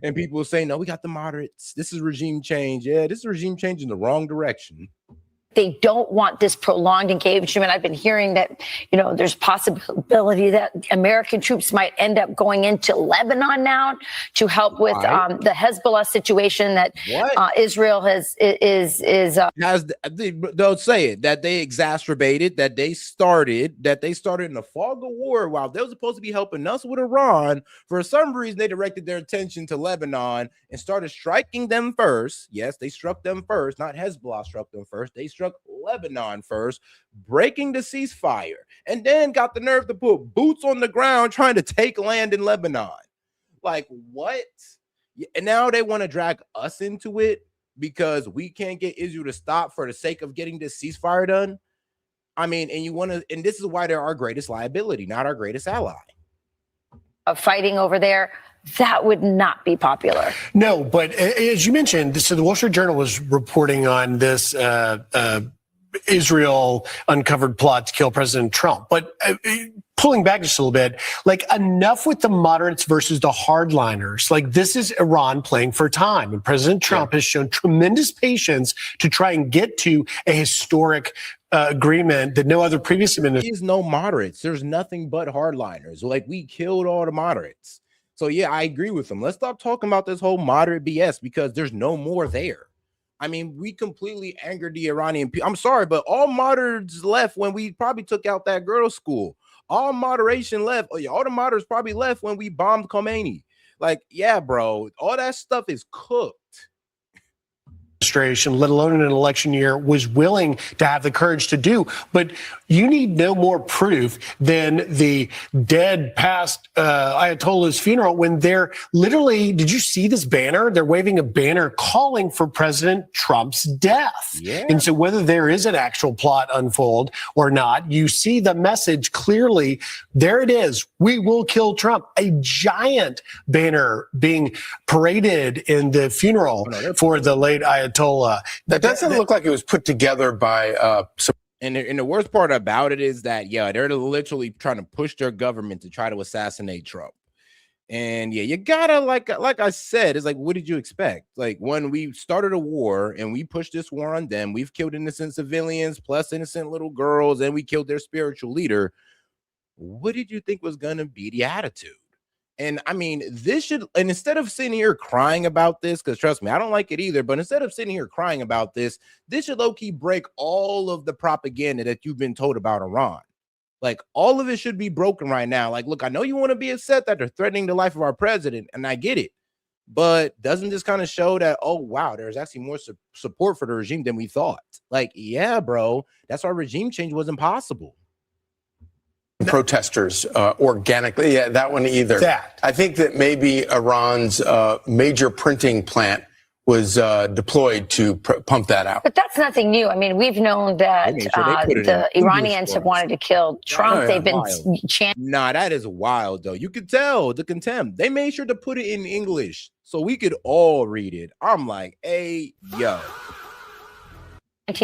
And people will say, no, we got the moderates. This is regime change. Yeah, this is regime change in the wrong direction. They don't want this prolonged engagement. I've been hearing that, there's possibility that American troops might end up going into Lebanon now to help with the Hezbollah situation that Israel they'll say it, that they exacerbated, that they started in the fog of war while they were supposed to be helping us with Iran. For some reason, they directed their attention to Lebanon and started striking them first. Yes, they struck them first, not Hezbollah struck them first. They struck Lebanon first, breaking the ceasefire, and then got the nerve to put boots on the ground trying to take land in Lebanon. Like, what? And now they want to drag us into it because we can't get Israel to stop for the sake of getting this ceasefire done. I mean, and this is why they're our greatest liability, not our greatest ally. Fighting over there. That would not be popular. No, but as you mentioned, so the Wall Street Journal was reporting on this Israel uncovered plot to kill President Trump. But pulling back just a little bit, like, enough with the moderates versus the hardliners. Like, this is Iran playing for time. And President Trump has shown tremendous patience to try and get to a historic agreement that no other previous administration. There's no moderates. There's nothing but hardliners. Like, we killed all the moderates. So, yeah, I agree with them. Let's stop talking about this whole moderate BS because there's no more there. I mean, we completely angered the Iranian people. I'm sorry, but all moderates left when we probably took out that girls' school. All moderation left. All the moderates probably left when we bombed Khomeini. Like, yeah, bro, all that stuff is cooked. Administration, let alone in an election year, was willing to have the courage to do. But you need no more proof than the dead past Ayatollah's funeral when they're literally, did you see this banner? They're waving a banner calling for President Trump's death. Yeah. And so whether there is an actual plot unfold or not, you see the message clearly. There it is. We will kill Trump. A giant banner being paraded in the funeral for the late Ayatollah. That doesn't look like it was put together by And the worst part about it is that, yeah, they're literally trying to push their government to try to assassinate Trump. And yeah, you gotta, like I said, it's like, what did you expect? Like, when we started a war and we pushed this war on them, we've killed innocent civilians plus innocent little girls, and we killed their spiritual leader. What did you think was gonna be the attitude? And I mean, and instead of sitting here crying about this, because trust me, I don't like it either, but instead of sitting here crying about this should low-key break all of the propaganda that you've been told about Iran. Like, all of it should be broken right now. Like, look, I know you want to be upset that they're threatening the life of our president, and I get it. But doesn't this kind of show that, oh, wow, there's actually more support for the regime than we thought? Like, yeah, bro, that's why regime change wasn't possible. protesters organically. Yeah, that one either. I think that maybe Iran's major printing plant was deployed to pump that out. But that's nothing new. I mean, we've known that the Iranians have wanted to kill Trump. They've been chanting. Nah, that is wild, though. You could tell the contempt. They made sure to put it in English so we could all read it. I'm like, hey, yo.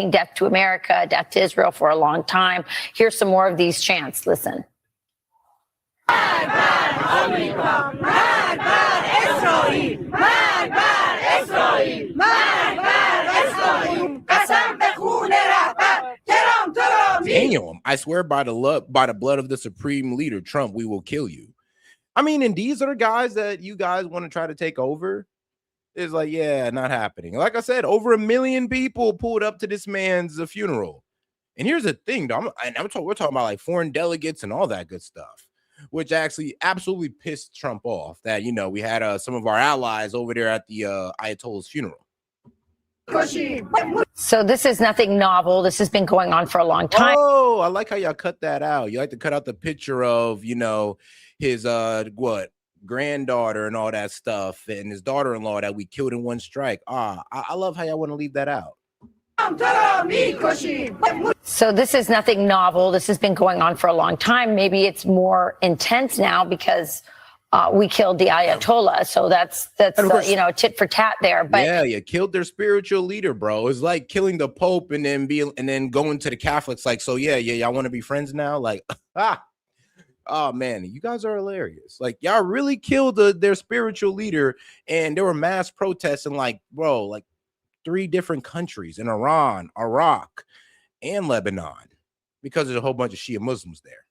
Death to America, death to Israel for a long time. Here's some more of ththese chants. Listen. Damn, I swear by the blood of the supreme leader, Trump, we will kill you. I mean, and these are the guys that you guys want to try to take over. It's like, yeah, not happening. Like I said, over 1 million people pulled up to this man's funeral. And here's the thing, though. We're talking about like foreign delegates and all that good stuff, which actually absolutely pissed Trump off that, you know, we had some of our allies over there at the Ayatollah's funeral. So this is nothing novel. This has been going on for a long time. Oh, I like how y'all cut that out. You like to cut out the picture of, you know, his granddaughter and all that stuff, and his daughter-in-law that we killed in one strike. I love how y'all want to leave that out. So this is nothing novel. This has been going on for a long time. Maybe it's more intense now because we killed the Ayatollah. So that's you know, tit for tat there. But yeah, you killed their spiritual leader, bro. It's like killing the Pope and then going to the Catholics like, so yeah, y'all want to be friends now? Like, oh man, you guys are hilarious. Like, y'all really killed their spiritual leader, and there were mass protests in like 3 different countries in Iran, Iraq, and Lebanon because there's a whole bunch of Shia Muslims there.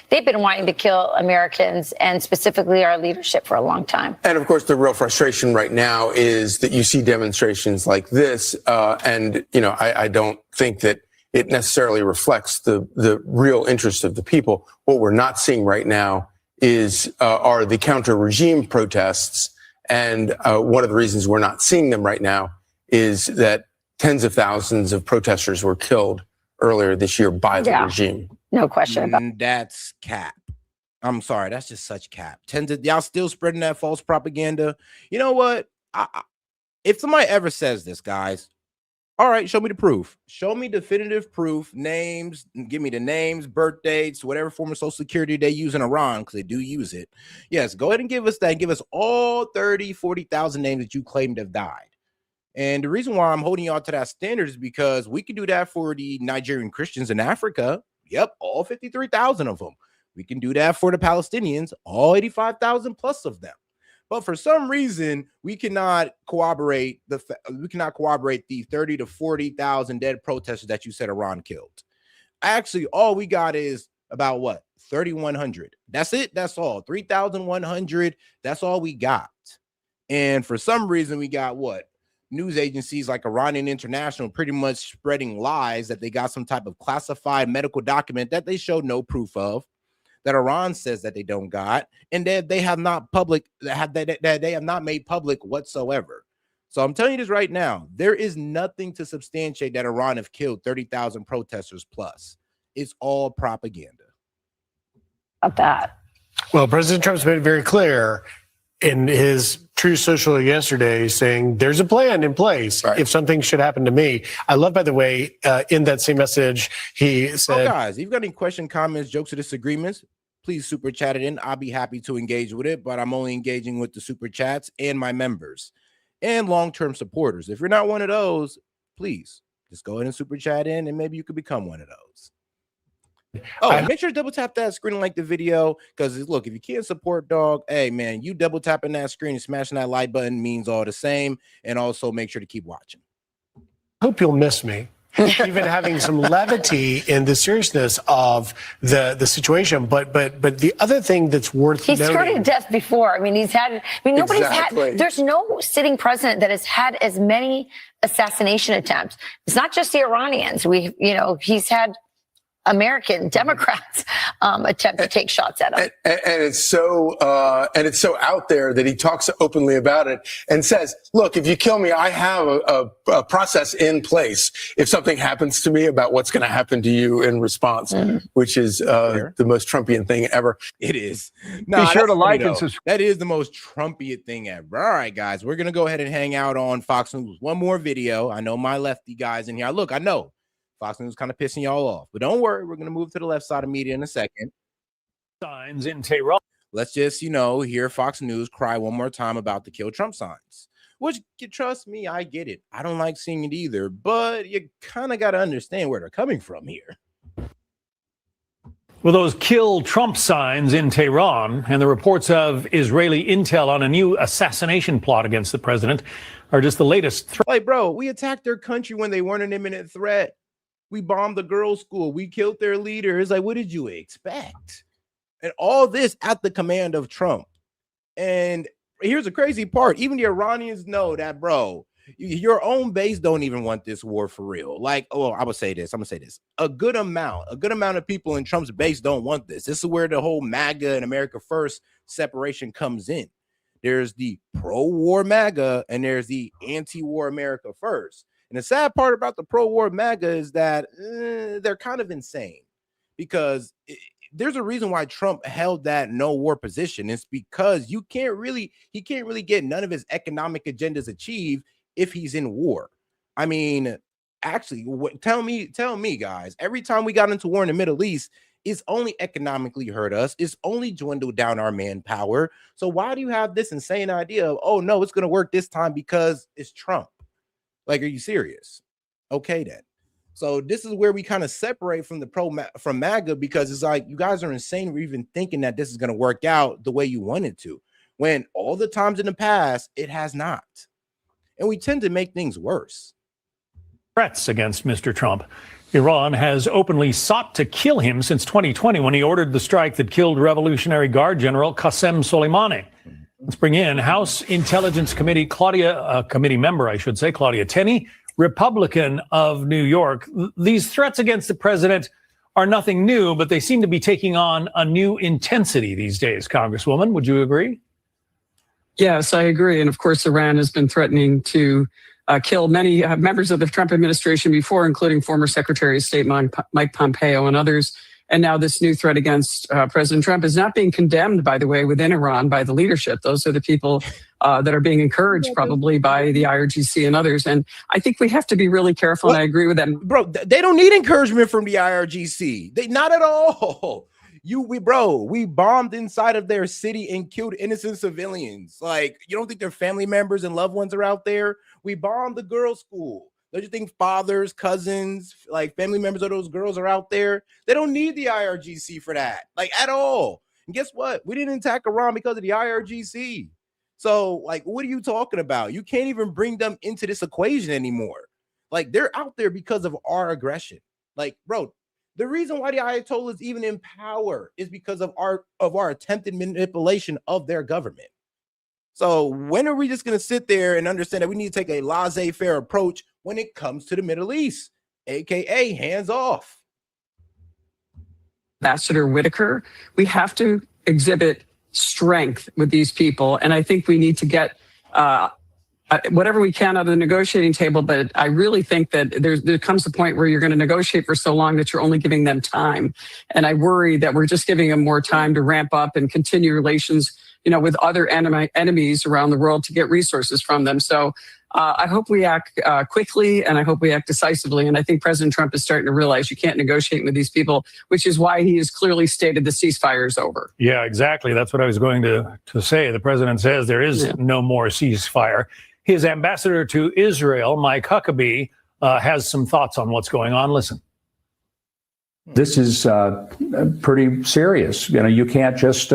they've been wanting to kill Americans and specifically our leadership for a long time. And of course, the real frustration right now is that you see demonstrations like this. And, you know, I don't think that it necessarily reflects the real interest of the people. What we're not seeing right now are the counter-regime protests. And one of the reasons we're not seeing them right now is that tens of thousands of protesters were killed earlier this year by the regime. No question about that. That's cap. I'm sorry. That's just such cap. Y'all still spreading that false propaganda. You know what? If somebody ever says this, guys, all right, show me the proof. Show me definitive proof, names, give me the names, birth dates, whatever form of social security they use in Iran, because they do use it. Yes, go ahead and give us that. Give us all 30, 40,000 names that you claim to have died. And the reason why I'm holding y'all to that standard is because we can do that for the Nigerian Christians in Africa. Yep, all 53,000 of them. We can do that for the Palestinians, all 85,000 plus of them. But for some reason, we cannot corroborate the 30 to 40,000 dead protesters that you said Iran killed. Actually, all we got is about what? 3,100. That's it. That's all. 3,100. That's all we got. And for some reason, we got what? News agencies like Iranian International pretty much spreading lies that they got some type of classified medical document that they showed no proof of, that Iran says that they don't got, and that they have not they have not made public whatsoever. So I'm telling you this right now, there is nothing to substantiate that Iran have killed 30,000 protesters plus. It's all propaganda. About that. Well, President Trump's made it very clear in his True Social yesterday, saying there's a plan in place if something should happen to me. I love, by the way, in that same message, he said, guys, if you've got any questions, comments, jokes, or disagreements, please super chat it in. I'll be happy to engage with it, but I'm only engaging with the super chats and my members and long-term supporters. If you're not one of those, please just go ahead and super chat in, and maybe you could become one of those. Oh, and make sure to double tap that screen and like the video, because look, if you can't support dog, hey man, you double tapping that screen and smashing that like button means all the same. And also make sure to keep watching. Hope you'll miss me. Even having some levity in the seriousness of the situation, but the other thing that's worth he's noting, skirted death before. I mean, nobody's had. There's no sitting president that has had as many assassination attempts. It's not just the Iranians. He's had American Democrats attempt to take shots at him. And it's so out there that he talks openly about it and says, look, if you kill me, I have a process in place if something happens to me about what's going to happen to you in response, which is the most Trumpian thing ever. It is. Be sure to like and subscribe. That is the most Trumpian thing ever. All right, guys, we're going to go ahead and hang out on Fox News. One more video. I know my lefty guys in here. Look, I know Fox News kind of pissing y'all off, but don't worry. We're going to move to the left side of media in a second. Signs in Tehran. Let's just, hear Fox News cry one more time about the kill Trump signs, which, trust me, I get it. I don't like seeing it either, but you kind of got to understand where they're coming from here. Well, those kill Trump signs in Tehran and the reports of Israeli intel on a new assassination plot against the president are just the latest. Like, bro, we attacked their country when they weren't an imminent threat. We bombed the girls' school. We killed their leaders. Like, what did you expect? And all this at the command of Trump. And here's the crazy part. Even the Iranians know that, bro, your own base don't even want this war for real. Like, I'm going to say this. A good amount of people in Trump's base don't want this. This is where the whole MAGA and America First separation comes in. There's the pro-war MAGA and there's the anti-war America First. And the sad part about the pro-war MAGA is that they're kind of insane because there's a reason why Trump held that no war position. It's because he can't really get none of his economic agendas achieved if he's in war. I mean, actually, tell me, guys, every time we got into war in the Middle East, it's only economically hurt us. It's only dwindled down our manpower. So why do you have this insane idea of, oh, no, it's going to work this time because it's Trump? Like, are you serious? Okay, then. So this is where we kind of separate from from MAGA, because it's like, you guys are insane for even thinking that this is going to work out the way you want it to, when all the times in the past, it has not. And we tend to make things worse. Threats against Mr. Trump. Iran has openly sought to kill him since 2020 when he ordered the strike that killed Revolutionary Guard General Qasem Soleimani. Let's bring in House Intelligence Committee committee member, Claudia Tenney, Republican of New York. These threats against the president are nothing new, but they seem to be taking on a new intensity these days. Congresswoman, would you agree? Yes, I agree. And of course, Iran has been threatening to kill many members of the Trump administration before, including former Secretary of State Mike Pompeo and others. And now this new threat against President Trump is not being condemned, by the way, within Iran by the leadership. Those are the people that are being encouraged probably by the IRGC and others. And I think we have to be really careful. And I agree with them. Bro, they don't need encouragement from the IRGC. They not at all. We bombed inside of their city and killed innocent civilians. Like, you don't think their family members and loved ones are out there? We bombed the girls' school. Don't you think fathers, cousins, like family members of those girls are out there? They don't need the IRGC for that, like, at all. And guess what? We didn't attack Iran because of the IRGC. So, like, what are you talking about? You can't even bring them into this equation anymore. Like, they're out there because of our aggression. Like, bro, the reason why the Ayatollah is even in power is because of our attempted manipulation of their government. So when are we just going to sit there and understand that we need to take a laissez-faire approach when it comes to the Middle East, aka hands off? Ambassador Whitaker, we have to exhibit strength with these people. And I think we need to get whatever we can out of the negotiating table. But I really think that there comes a point where you're going to negotiate for so long that you're only giving them time. And I worry that we're just giving them more time to ramp up and continue relations, with other enemies around the world to get resources from them. So I hope we act quickly, and I hope we act decisively. And I think President Trump is starting to realize you can't negotiate with these people, which is why he has clearly stated the ceasefire is over. Yeah, exactly. That's what I was going to say. The president says there is no more ceasefire. His ambassador to Israel, Mike Huckabee, has some thoughts on what's going on. Listen. This is pretty serious. You can't just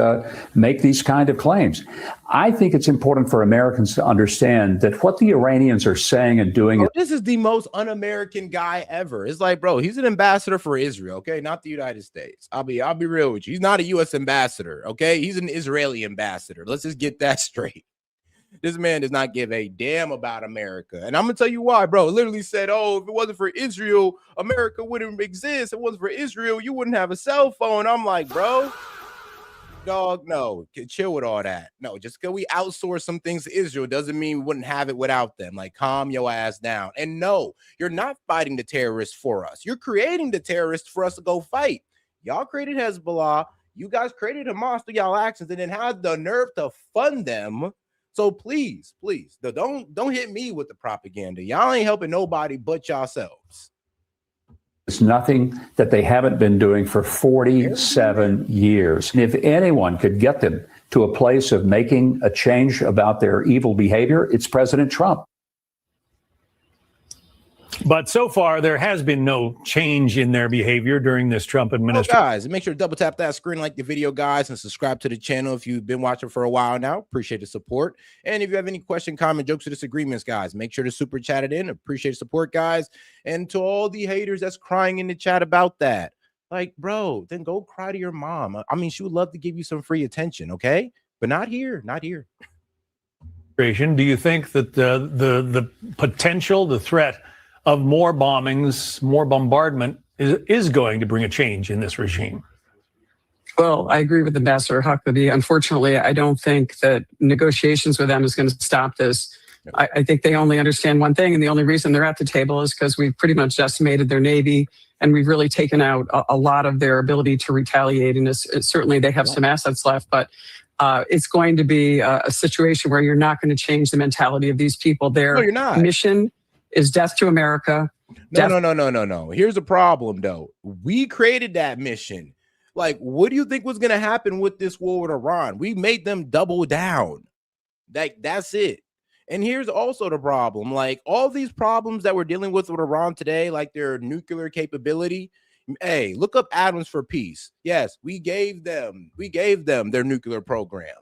make these kind of claims. I think it's important for Americans to understand that what the Iranians are saying and doing. This is the most un-American guy ever. It's like, bro, he's an ambassador for Israel, okay, not the United States. I'll be real with you. He's not a U.S. ambassador, okay. He's an Israeli ambassador. Let's just get that straight. This man does not give a damn about America. And I'm going to tell you why, bro. It literally said, oh, if it wasn't for Israel, America wouldn't exist. If it wasn't for Israel, you wouldn't have a cell phone. I'm like, bro, dog, no, chill with all that. No, just because we outsource some things to Israel doesn't mean we wouldn't have it without them. Like, calm your ass down. And no, you're not fighting the terrorists for us. You're creating the terrorists for us to go fight. Y'all created Hezbollah. You guys created Hamas through y'all actions and then had the nerve to fund them. So please, don't hit me with the propaganda. Y'all ain't helping nobody but yourselves. It's nothing that they haven't been doing for 47 years. And if anyone could get them to a place of making a change about their evil behavior, it's President Trump. But so far, there has been no change in their behavior during this Trump administration. Guys, make sure to double tap that screen, like the video, guys, and subscribe to the channel if you've been watching for a while now. Appreciate the support. And if you have any question, comment, jokes, or disagreements, guys, make sure to super chat it in. Appreciate the support, guys. And to all the haters that's crying in the chat about that, like, bro, then go cry to your mom. I mean, she would love to give you some free attention, okay? But not here, not here. Do you think that the potential, the threat of more bombings, more bombardment is going to bring a change in this regime? Well, I agree with Ambassador Huckabee. Unfortunately, I don't think that negotiations with them is going to stop this. I think they only understand one thing, and the only reason they're at the table is because we've pretty much decimated their Navy, and we've really taken out a lot of their ability to retaliate. And certainly they have some assets left, but it's going to be a situation where you're not going to change the mentality of these people. Their mission is death to America. No. Here's the problem, though. We created that mission. Like, what do you think was going to happen with this war with Iran? We made them double down. That's it. And here's also the problem. Like, all these problems that we're dealing with Iran today, like their nuclear capability. Hey, look up Atoms for Peace. Yes, we gave them their nuclear program.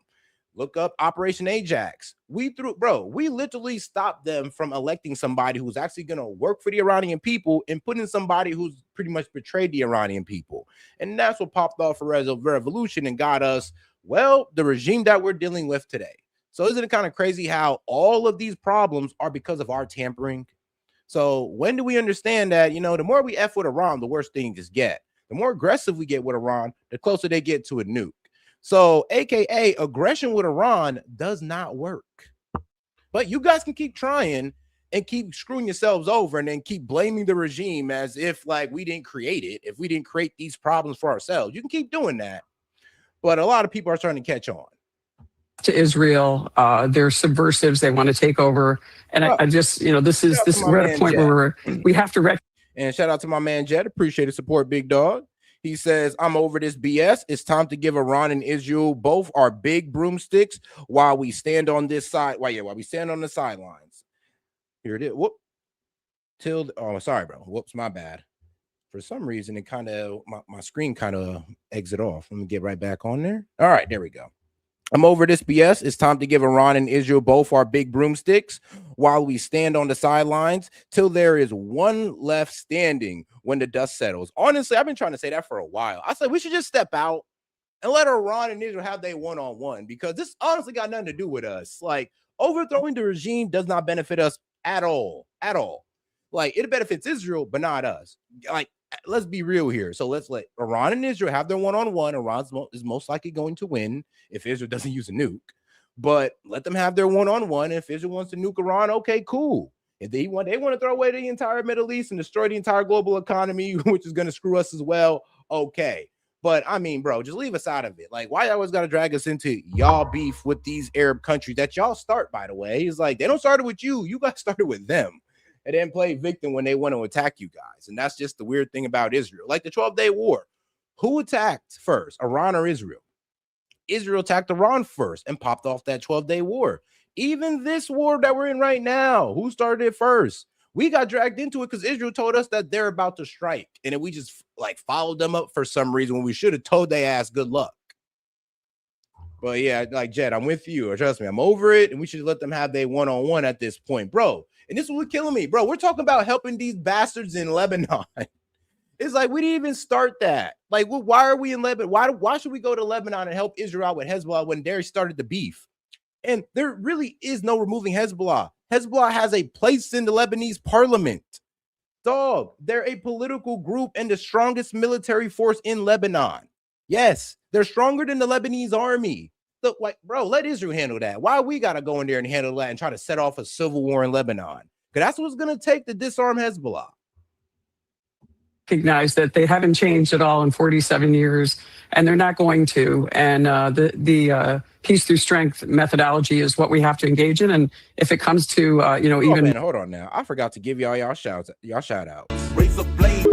Look up Operation Ajax. We literally stopped them from electing somebody who's actually going to work for the Iranian people and put in somebody who's pretty much betrayed the Iranian people. And that's what popped off a revolution and got us, well, the regime that we're dealing with today. So isn't it kind of crazy how all of these problems are because of our tampering? So when do we understand that, the more we F with Iran, the worse things get. The more aggressive we get with Iran, the closer they get to a nuke. So, AKA aggression with Iran does not work. But you guys can keep trying and keep screwing yourselves over and then keep blaming the regime as if like we didn't create it. If we didn't create these problems for ourselves, you can keep doing that. But a lot of people are starting to catch on. To Israel, they're subversives. They want to take over. And I just, we're at a point where we have to And shout out to my man, Jed. Appreciate the support, big dog. He says, I'm over this BS. It's time to give Iran and Israel both our big broomsticks while we stand on this side. While we stand on the sidelines. Here it is. Whoop. Oh, sorry, bro. Whoops, my bad. For some reason, it kind of, my screen kind of exit off. Let me get right back on there. All right, there we go. I'm over this BS. It's time to give Iran and Israel both our big broomsticks while we stand on the sidelines till there is one left standing when the dust settles. Honestly, I've been trying to say that for a while. I said we should just step out and let Iran and Israel have their one-on-one because this honestly got nothing to do with us. Like, overthrowing the regime does not benefit us at all. At all. Like, it benefits Israel, but not us. Like, let's be real here. So let's let Iran and Israel have their one-on-one. Iran is most likely going to win if Israel doesn't use a nuke. But let them have their one-on-one. If Israel wants to nuke Iran, okay, cool. If they want to throw away the entire Middle East and destroy the entire global economy, which is going to screw us as well, okay. But I mean, bro, just leave us out of it. Like, why y'all always got to drag us into y'all beef with these Arab countries that y'all start, by the way? It's like they don't start it with you. You guys started with them. And then play victim when they want to attack you guys. And that's just the weird thing about Israel. Like the 12-day war. Who attacked first, Iran or Israel? Israel attacked Iran first and popped off that 12-day war. Even this war that we're in right now, who started it first? We got dragged into it because Israel told us that they're about to strike. And then we just like followed them up for some reason when we should have told their ass good luck. But yeah, like Jed, I'm with you. Or trust me, I'm over it. And we should let them have their one-on-one at this point, bro. And this is what's killing me, bro. We're talking about helping these bastards in Lebanon. It's like we didn't even start that. Like, why are we in Lebanon? Why should we go to Lebanon and help Israel out with Hezbollah when they started the beef? And there really is no removing Hezbollah. Hezbollah has a place in the Lebanese parliament. Dog, they're a political group and the strongest military force in Lebanon. Yes, they're stronger than the Lebanese army. So, like, bro, let Israel handle that. Why we got to go in there and handle that and try to set off a civil war in Lebanon? Because that's what's going to take to disarm Hezbollah. Recognize that they haven't changed at all in 47 years, and they're not going to. And the peace through strength methodology is what we have to engage in. And if it comes to Man, hold on now, I forgot to give y'all shout outs. Raise a blade.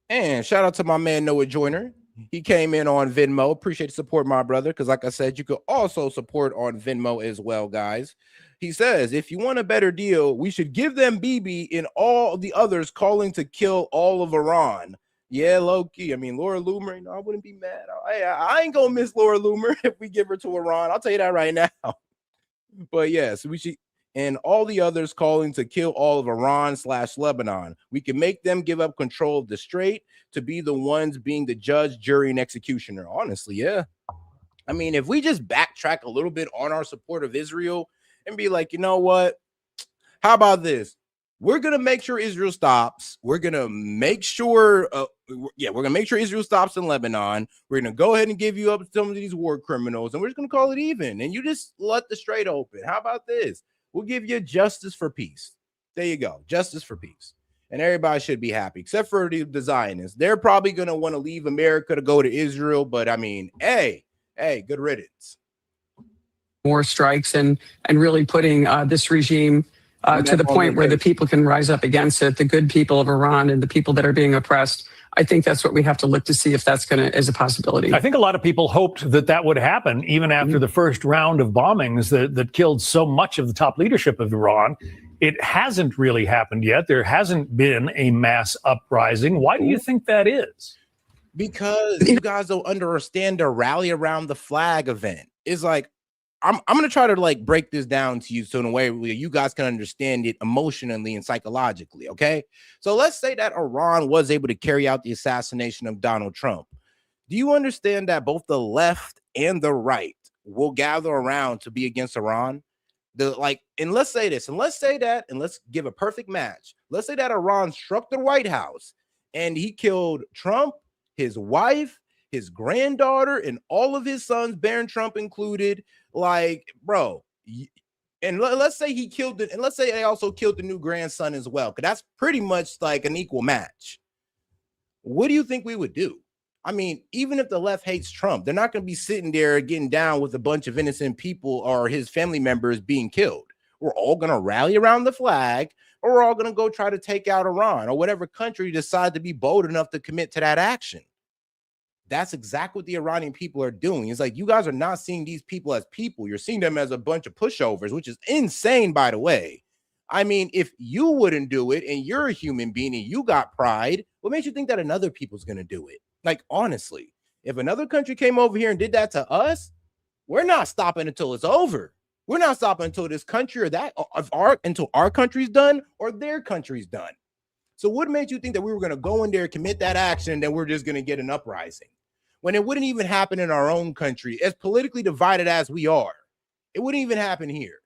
And shout out to my man Noah Joyner. He came in on Venmo. Appreciate the support, my brother. Because like I said, you could also support on Venmo as well, guys. He says, if you want a better deal, we should give them Bibi and all the others calling to kill all of Iran. Yeah, low key. I mean, Laura Loomer, I wouldn't be mad. I ain't gonna miss Laura Loomer if we give her to Iran. I'll tell you that right now. But yes, we should. And all the others calling to kill all of Iran/Lebanon. We can make them give up control of the Strait to be the ones being the judge, jury, and executioner. Honestly, yeah. I mean, if we just backtrack a little bit on our support of Israel and be like, you know what? How about this? We're going to make sure Israel stops. We're going to make sure, we're going to make sure Israel stops in Lebanon. We're going to go ahead and give you up to some of these war criminals, and we're just going to call it even. And you just let the Strait open. How about this? We'll give you justice for peace. There you go. Justice for peace. And everybody should be happy, except for the Zionists. They're probably going to want to leave America to go to Israel. But I mean, hey, good riddance. More strikes and really putting this regime to the point where the people can rise up against it, the good people of Iran and the people that are being oppressed. I think that's what we have to look to see if that's is a possibility. I think a lot of people hoped that would happen even after the first round of bombings that killed so much of the top leadership of Iran. It hasn't really happened yet. There hasn't been a mass uprising. Why do you think that is? Because you guys don't understand the rally around the flag event. It's like, I'm going to try to like break this down to you so in a way where you guys can understand it emotionally and psychologically. Okay. So let's say that Iran was able to carry out the assassination of Donald Trump. Do you understand that both the left and the right will gather around to be against Iran? And let's say this, and let's say that, and let's give a perfect match. Let's say that Iran struck the White House and he killed Trump, his wife, his granddaughter, and all of his sons, Barron Trump included. Like, bro, and let's say he killed it, and let's say they also killed the new grandson as well, because that's pretty much like an equal match. What do you think we would do? I mean, even if the left hates Trump, they're not going to be sitting there getting down with a bunch of innocent people or his family members being killed. We're all going to rally around the flag, or we're all going to go try to take out Iran or whatever country decide to be bold enough to commit to that action. That's exactly what the Iranian people are doing. It's like, you guys are not seeing these people as people. You're seeing them as a bunch of pushovers, which is insane, by the way. I mean, if you wouldn't do it and you're a human being and you got pride, what makes you think that another people's going to do it? Like, honestly, if another country came over here and did that to us, we're not stopping until it's over. We're not stopping until this country until our country's done or their country's done. So what made you think that we were going to go in there, commit that action, and then we're just going to get an uprising? When it wouldn't even happen in our own country, as politically divided as we are. It wouldn't even happen here.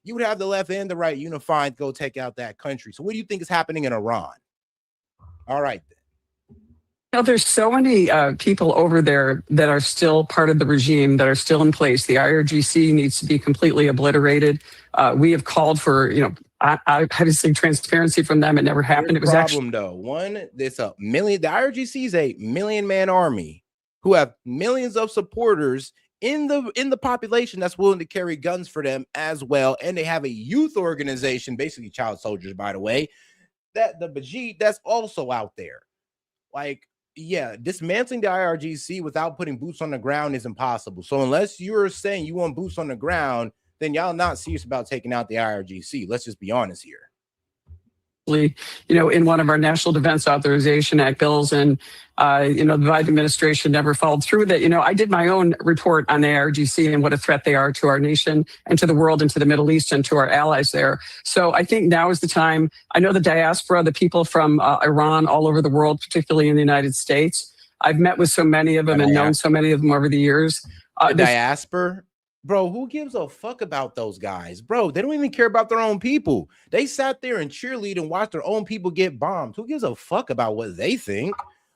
You would have the left and the right unified to go take out that country. So what do you think is happening in Iran? All right, then. There's so many people over there that are still part of the regime, that are still in place. The IRGC needs to be completely obliterated. We have called for, obviously transparency from them. It never happened. It was problem, though. One, there's a million. The IRGC is a 1 million man army who have millions of supporters in the population that's willing to carry guns for them as well. And they have a youth organization, basically child soldiers, by the way, that the Bajid that's also out there. Like, yeah, dismantling the IRGC without putting boots on the ground is impossible. So unless you're saying you want boots on the ground, then y'all not serious about taking out the IRGC. Let's just be honest here. In one of our National Defense Authorization Act bills, and the Biden administration never followed through with it. I did my own report on the IRGC and what a threat they are to our nation and to the world and to the Middle East and to our allies there. So I think now is the time. I know the diaspora, the people from Iran all over the world, particularly in the United States, I've met with so many of them and known so many of them over the years. The diaspora, bro, who gives a fuck about those guys? Bro, they don't even care about their own people. They sat there and cheerlead and watched their own people get bombed. Who gives a fuck about what they think?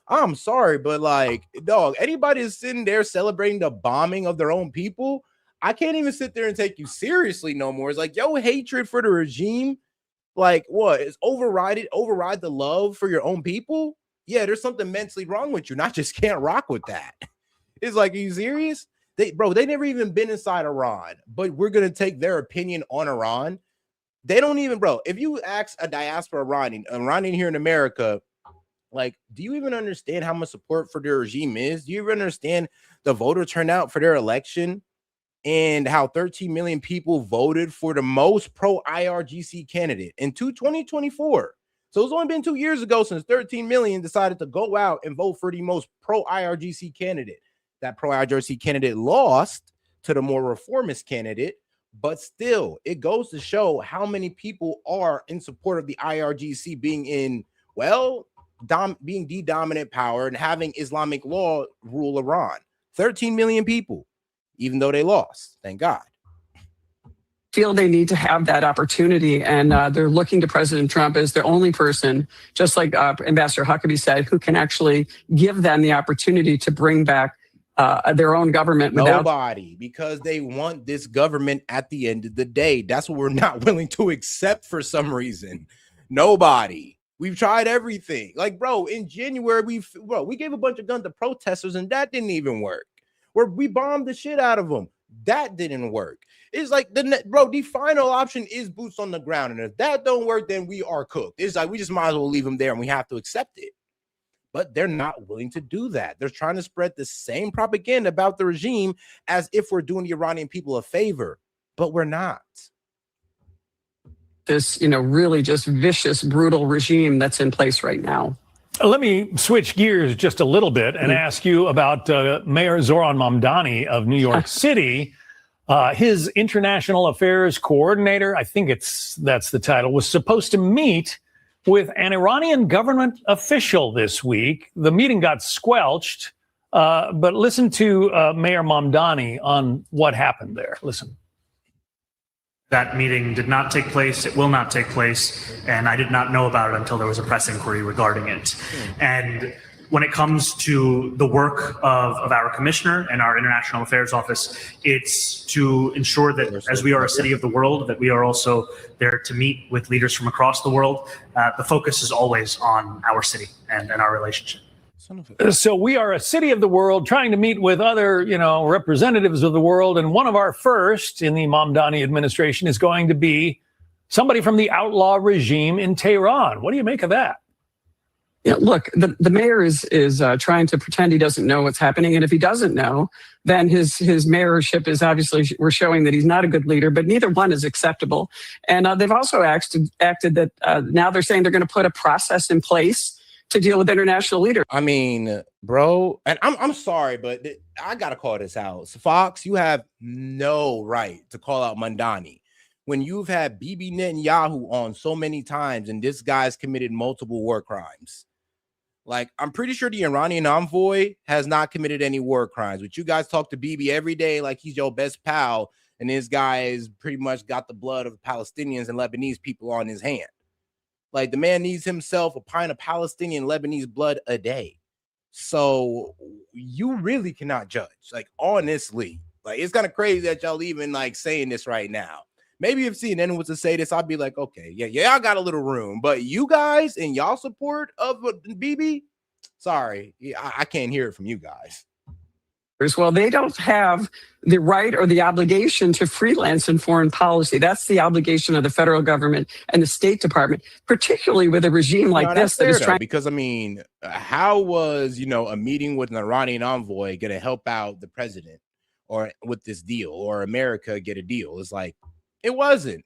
I'm sorry, but like, dog, anybody is sitting there celebrating the bombing of their own people, I can't even sit there and take you seriously no more. It's like, yo, hatred for the regime, like, what is override the love for your own people? Yeah, there's something mentally wrong with you. Not just can't rock with that. It's like, are you serious? They never even been inside Iran, but we're gonna take their opinion on Iran. They don't even, bro. If you ask a diaspora Iranian here in America, like, do you even understand how much support for their regime is? Do you even understand the voter turnout for their election and how 13 million people voted for the most pro-IRGC candidate in 2024? So it's only been 2 years ago since 13 million decided to go out and vote for the most pro-IRGC candidate. That pro-IRGC candidate lost to the more reformist candidate, but still, it goes to show how many people are in support of the IRGC being in, well, being the dominant power and having Islamic law rule Iran. 13 million people, even though they lost. Thank God. Feel they need to have that opportunity, and they're looking to President Trump as the only person, just like Ambassador Huckabee said, who can actually give them the opportunity to bring back their own government without nobody, because they want this government at the end of the day. That's what we're not willing to accept for some reason. Nobody. We've tried everything. Like, bro, in January, we gave a bunch of guns to protesters and that didn't even work. We bombed the shit out of them. That didn't work. It's like, the final option is boots on the ground. And if that don't work, then we are cooked. It's like, we just might as well leave them there and we have to accept it. But they're not willing to do that. They're trying to spread the same propaganda about the regime as if we're doing the Iranian people a favor, but we're not. this, really just vicious, brutal regime that's in place right now. Let me switch gears just a little bit and ask you about Mayor Zoran Mamdani of New York City. His international affairs coordinator, I think that's the title, was supposed to meet with an Iranian government official this week. The meeting got squelched, but listen to Mayor Mamdani on what happened there. Listen. That meeting did not take place. It will not take place. And I did not know about it until there was a press inquiry regarding it. And when it comes to the work of our commissioner and our international affairs office, it's to ensure that as we are a city of the world, that we are also there to meet with leaders from across the world. The focus is always on our city and our relationship. So we are a city of the world trying to meet with other, representatives of the world. And one of our first in the Mamdani administration is going to be somebody from the outlaw regime in Tehran. What do you make of that? Yeah, look, the mayor is trying to pretend he doesn't know what's happening. And if he doesn't know, then his mayorship is obviously, we're showing that he's not a good leader, but neither one is acceptable. And they've also acted that now they're saying they're going to put a process in place to deal with international leaders. I mean, bro, and I'm sorry, but I got to call this out. So Fox, you have no right to call out Mamdani when you've had Bibi Netanyahu on so many times and this guy's committed multiple war crimes. Like, I'm pretty sure the Iranian envoy has not committed any war crimes, but you guys talk to Bibi every day like he's your best pal, and this guy is pretty much got the blood of Palestinians and Lebanese people on his hand. Like, the man needs himself a pint of Palestinian Lebanese blood a day. So you really cannot judge. Like, honestly, like, it's kind of crazy that y'all even like saying this right now. Maybe if CNN was to say this, I'd be like, okay, yeah, I got a little room. But you guys and y'all support of Bibi, sorry, I can't hear it from you guys. Well, they don't have the right or the obligation to freelance in foreign policy. That's the obligation of the federal government and the State Department, particularly with a regime like this that is trying. Because I mean, how was a meeting with an Iranian envoy going to help out the president or with this deal, or America get a deal? It's like it wasn't.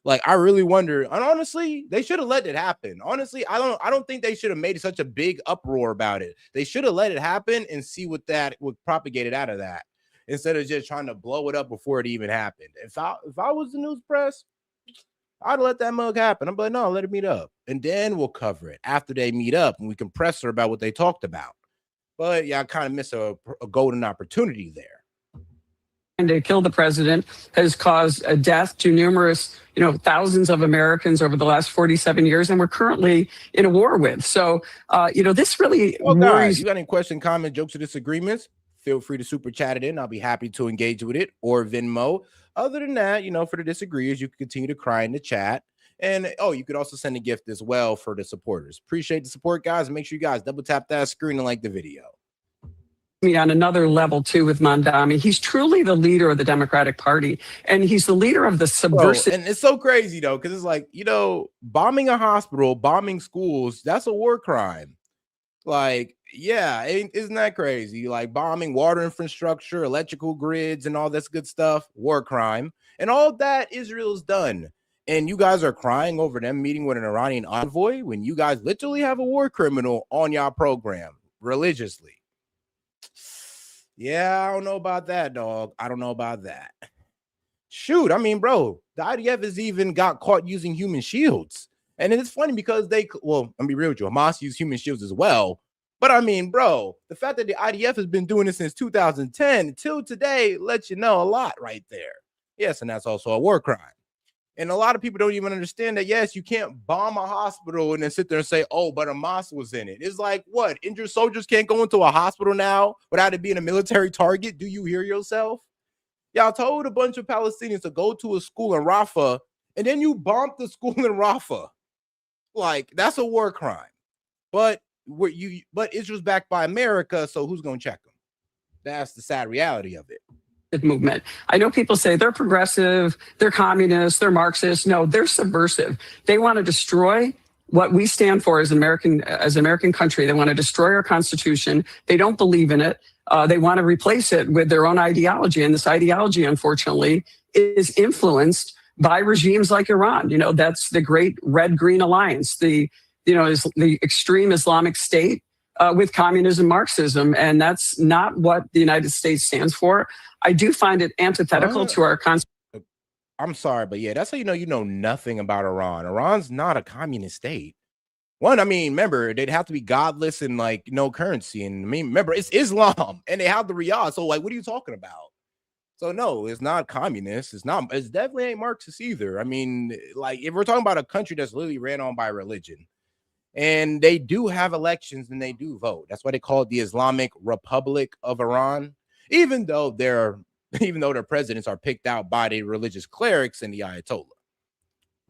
Like, I really wonder, and honestly, they should have let it happen. Honestly, I don't think they should have made such a big uproar about it. They should have let it happen and see what that would propagate it out of that, instead of just trying to blow it up before it even happened. If I was the news press, I'd let that mug happen. I'm like, no, let it meet up, and then we'll cover it after they meet up and we can press her about what they talked about. but y'all kind of miss a golden opportunity there. And to kill the president has caused a death to numerous, thousands of Americans over the last 47 years, and we're currently in a war with. So, this really worries. You got any question, comment, jokes, or disagreements? Feel free to super chat it in. I'll be happy to engage with it, or Venmo. Other than that, for the disagreeers, you can continue to cry in the chat. And you could also send a gift as well for the supporters. Appreciate the support, guys. Make sure you guys double tap that screen and like the video. Me on another level too with Mondami. He's truly the leader of the Democratic Party, and he's the leader of the subversive. And it's so crazy though, because it's like, bombing a hospital, bombing schools, that's a war crime. Like, yeah, isn't that crazy? Like bombing water infrastructure, electrical grids, and all this good stuff, war crime. And all that Israel's done. And you guys are crying over them meeting with an Iranian envoy when you guys literally have a war criminal on y'all program religiously. Yeah, I don't know about that, dog. I don't know about that. Shoot, I mean, bro, the IDF has even got caught using human shields. And it's funny because I'm be real with you, Hamas use human shields as well. But I mean, bro, the fact that the IDF has been doing it since 2010 till today lets you know a lot right there. Yes, and that's also a war crime. And a lot of people don't even understand that, yes, you can't bomb a hospital and then sit there and say, oh, but Hamas was in it. It's like, what? Injured soldiers can't go into a hospital now without it being a military target? Do you hear yourself? Y'all told a bunch of Palestinians to go to a school in Rafah, and then you bombed the school in Rafah. Like, that's a war crime. But Israel's backed by America, so who's going to check them? That's the sad reality of it. Movement. I know people say they're progressive, they're communist, they're Marxist. No, they're subversive. They want to destroy what we stand for as American country. They want to destroy our Constitution. They don't believe in it. They want to replace it with their own ideology. And this ideology, unfortunately, is influenced by regimes like Iran. That's the great red-green alliance, is the extreme Islamic State with communism, Marxism. And that's not what the United States stands for. I do find it antithetical to our Constitution. I'm sorry, but yeah, that's how you know nothing about Iran. Iran's not a communist state. One, I mean, remember, they'd have to be godless and like no currency. And I mean, remember, it's Islam and they have the riyadh. So like, what are you talking about? So no, it's not communist. It's definitely ain't Marxist either. I mean, like if we're talking about a country that's literally ran on by religion, and they do have elections and they do vote. That's why they call it the Islamic Republic of Iran. Even though their presidents are picked out by the religious clerics and the Ayatollah.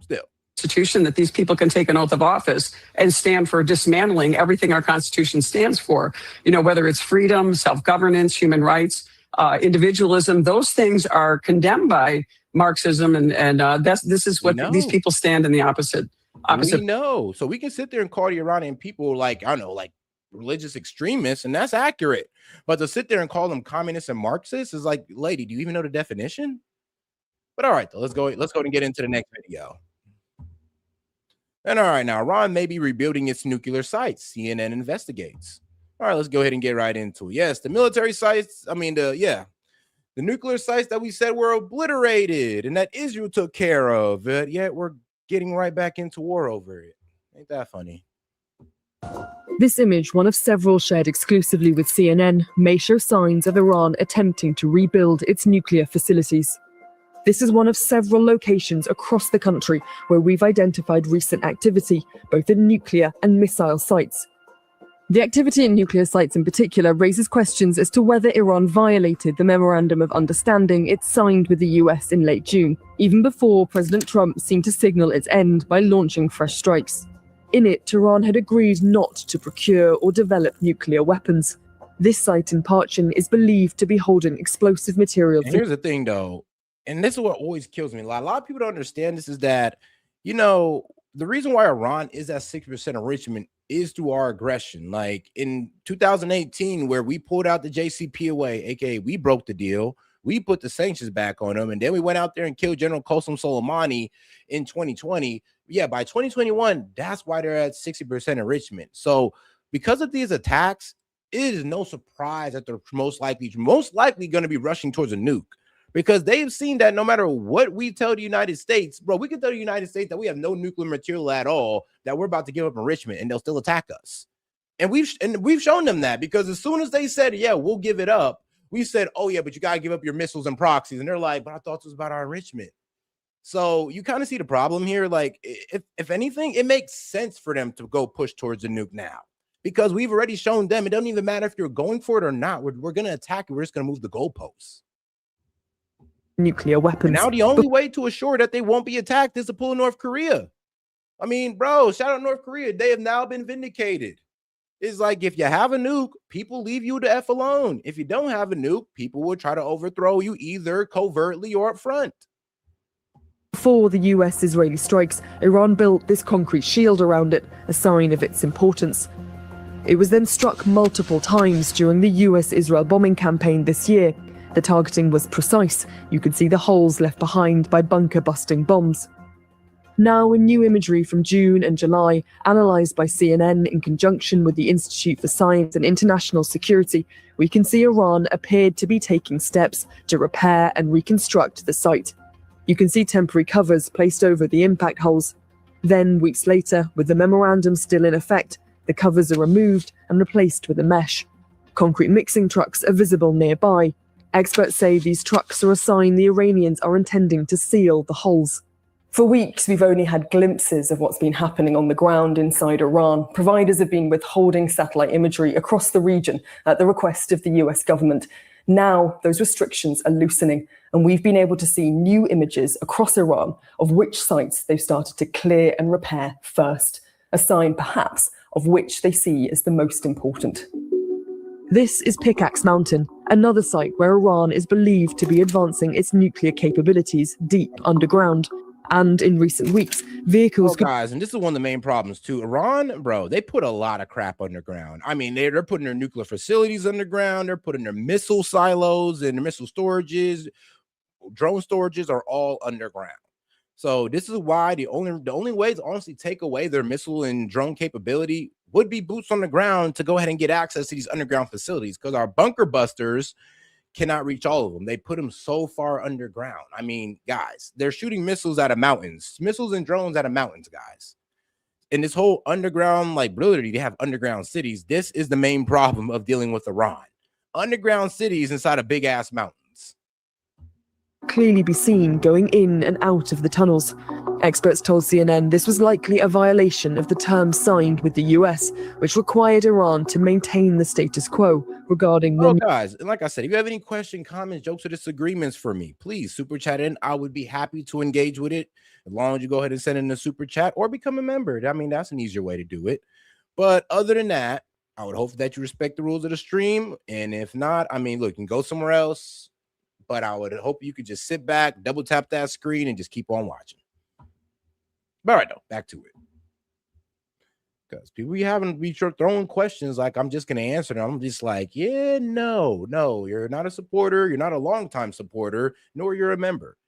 Still. Constitution that these people can take an oath of office and stand for dismantling everything our Constitution stands for. Whether it's freedom, self-governance, human rights, individualism, those things are condemned by Marxism. And this is what these people stand in the opposite. We know. So we can sit there and call the Iranian people like religious extremists, and that's accurate. But to sit there and call them communists and Marxists is like, lady, do you even know the definition? But all right, though, let's go and get into the next video. And all right, now Iran may be rebuilding its nuclear sites. CNN investigates. All right, let's go ahead and get right into it. Yes, the military sites. The nuclear sites that we said were obliterated and that Israel took care of. Yet we're getting right back into war over it. Ain't that funny? This image, one of several shared exclusively with CNN, may show signs of Iran attempting to rebuild its nuclear facilities. This is one of several locations across the country where we've identified recent activity, both in nuclear and missile sites. The activity in nuclear sites in particular raises questions as to whether Iran violated the Memorandum of Understanding it signed with the US in late June, even before President Trump seemed to signal its end by launching fresh strikes. In it, Tehran had agreed not to procure or develop nuclear weapons. This site in Parchin is believed to be holding explosive material. And here's the thing, though, and this is what always kills me. A lot of people don't understand this is that, the reason why Iran is at 6% enrichment is through our aggression. Like in 2018, where we pulled out the JCPOA, away, aka we broke the deal. We put the sanctions back on them, and then we went out there and killed General Qasem Soleimani in 2020. Yeah, by 2021, that's why they're at 60% enrichment. So because of these attacks, it is no surprise that they're most likely going to be rushing towards a nuke, because they've seen that no matter what we tell the United States, bro, we can tell the United States that we have no nuclear material at all, that we're about to give up enrichment, and they'll still attack us. And we've shown them that, because as soon as they said, yeah, we'll give it up, we said, oh yeah, but you gotta give up your missiles and proxies. And they're like, but I thought this was about our enrichment. So you kind of see the problem here. Like, if anything, it makes sense for them to go push towards a nuke now, because we've already shown them it doesn't even matter if you're going for it or not. We're going to attack it. We're just going to move the goalposts. Nuclear weapons. And now the only way to assure that they won't be attacked is to pull North Korea. I mean, bro, shout out North Korea. They have now been vindicated. It's like, if you have a nuke, people leave you the F alone. If you don't have a nuke, people will try to overthrow you either covertly or up front. Before the US-Israeli strikes, Iran built this concrete shield around it, a sign of its importance. It was then struck multiple times during the US-Israel bombing campaign this year. The targeting was precise. You could see the holes left behind by bunker-busting bombs. Now, in new imagery from June and July, analysed by CNN in conjunction with the Institute for Science and International Security, we can see Iran appeared to be taking steps to repair and reconstruct the site. You can see temporary covers placed over the impact holes. Then, weeks later, with the memorandum still in effect, the covers are removed and replaced with a mesh. Concrete mixing trucks are visible nearby. Experts say these trucks are a sign the Iranians are intending to seal the holes. For weeks, we've only had glimpses of what's been happening on the ground inside Iran. Providers have been withholding satellite imagery across the region at the request of the US government. Now, those restrictions are loosening, and we've been able to see new images across Iran of which sites they've started to clear and repair first, a sign perhaps of which they see as the most important. This is Pickaxe Mountain, another site where Iran is believed to be advancing its nuclear capabilities deep underground. And in recent weeks, vehicles... Oh, guys, and this is one of the main problems too. Iran, bro, they put a lot of crap underground. I mean, they're putting their nuclear facilities underground. They're putting their missile silos and their missile storages, drone storages are all underground. So this is why the only way to honestly take away their missile and drone capability would be boots on the ground to go ahead and get access to these underground facilities, because our bunker busters cannot reach all of them. They put them so far underground. I mean, guys, they're shooting missiles out of mountains, missiles and drones out of mountains, guys. And this whole underground, like, ability to have underground cities, this is the main problem of dealing with Iran. Underground cities inside of big ass mountains. Clearly be seen going in and out of the tunnels. Experts told CNN this was likely a violation of the terms signed with the US, which required Iran to maintain the status quo regarding the... Oh, guys, and like I said, if you have any questions, comments, jokes, or disagreements for me, please super chat in. I would be happy to engage with it, as long as you go ahead and send in a super chat or become a member. I mean, that's an easier way to do it. But other than that, I would hope that you respect the rules of the stream. And if not, I mean, look, you can go somewhere else. But I would hope you could just sit back, double tap that screen, and just keep on watching. But all right, though, back to it. Because people be throwing questions like I'm just going to answer them. I'm just like, yeah, no, you're not a supporter. You're not a longtime supporter, nor you're a member.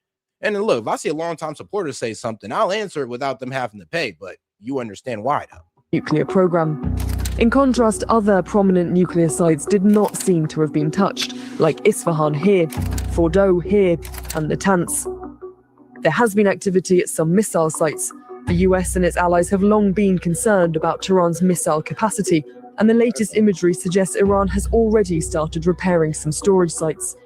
And then look, if I see a longtime supporter say something, I'll answer it without them having to pay. But you understand why, though. Nuclear program. In contrast, other prominent nuclear sites did not seem to have been touched, like Isfahan here, Fordow here, and Natanz. There has been activity at some missile sites. The US and its allies have long been concerned about Tehran's missile capacity, and the latest imagery suggests Iran has already started repairing some storage sites.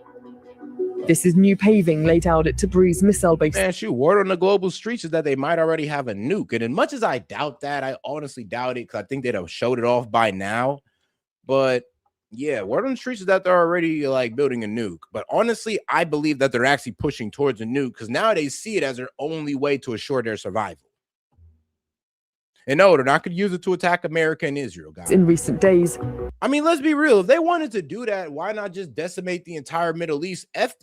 This is new paving laid out at Tabriz missile base. Man, shoot, word on the global streets is that they might already have a nuke. And as much as I doubt that, I honestly doubt it, because I think they'd have showed it off by now. But yeah, word on the streets is that they're already like building a nuke. But honestly, I believe that they're actually pushing towards a nuke, because now they see it as their only way to assure their survival. And no, they're not going to use it to attack America and Israel, guys. In recent days. I mean, let's be real. If they wanted to do that, why not just decimate the entire Middle East? F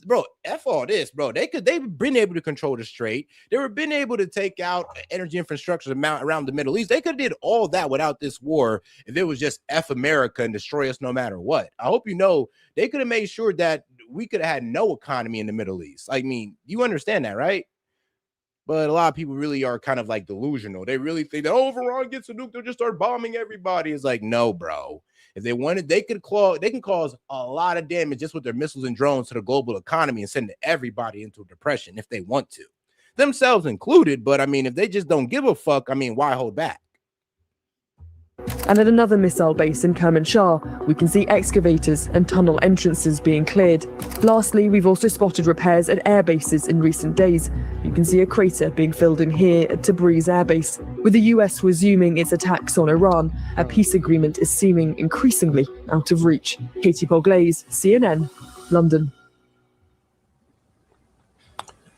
all this, bro. They've been able to control the Strait. They've been able to take out energy infrastructure around the Middle East. They could have did all that without this war if it was just F America and destroy us no matter what. I hope you know they could have made sure that we could have had no economy in the Middle East. I mean, you understand that, right? But a lot of people really are kind of like delusional. They really think that, oh, if Iran gets a nuke, they'll just start bombing everybody. It's like, no, bro. If they wanted, they can cause a lot of damage just with their missiles and drones to the global economy and send everybody into a depression if they want to, themselves included. But I mean, if they just don't give a fuck, I mean, why hold back? And at another missile base in Kermanshah, we can see excavators and tunnel entrances being cleared. Lastly, we've also spotted repairs at air bases in recent days. You can see a crater being filled in here at Tabriz Air Base. With the US resuming its attacks on Iran, a peace agreement is seeming increasingly out of reach. Katie Poglaze, CNN, London.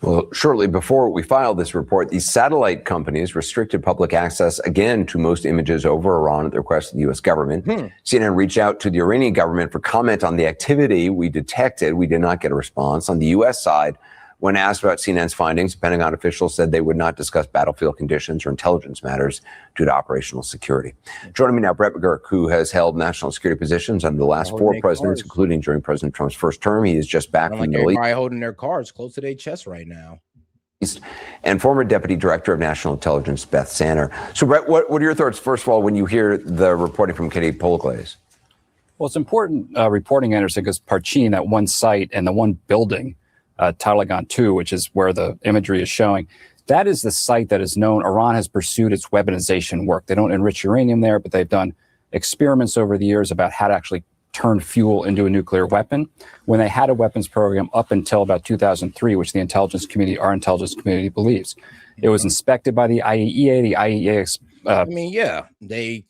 Well, shortly before we filed this report, these satellite companies restricted public access again to most images over Iran at the request of the U.S. government. CNN reached out to the Iranian government for comment on the activity we detected. We did not get a response. On the U.S. side, when asked about CNN's findings, Pentagon officials said they would not discuss battlefield conditions or intelligence matters due to operational security. Joining me now, Brett McGurk, who has held national security positions under the last four presidents, including during President Trump's first term. He is just back from the Middle East. Everybody holding their cards close to their chest right now. And former Deputy Director of National Intelligence, Beth Sanner. So, Brett, what are your thoughts, first of all, when you hear the reporting from Katie Poglaze? Well, it's important reporting, Anderson, because Parchin, that one site and the one building, Talagan 2, which is where the imagery is showing, that is the site that is known. Iran has pursued its weaponization work. They don't enrich uranium there, but they've done experiments over the years about how to actually turn fuel into a nuclear weapon. When they had a weapons program up until about 2003, which the intelligence community, our intelligence community, believes. It was inspected by the IAEA. The IAEA I mean, yeah, they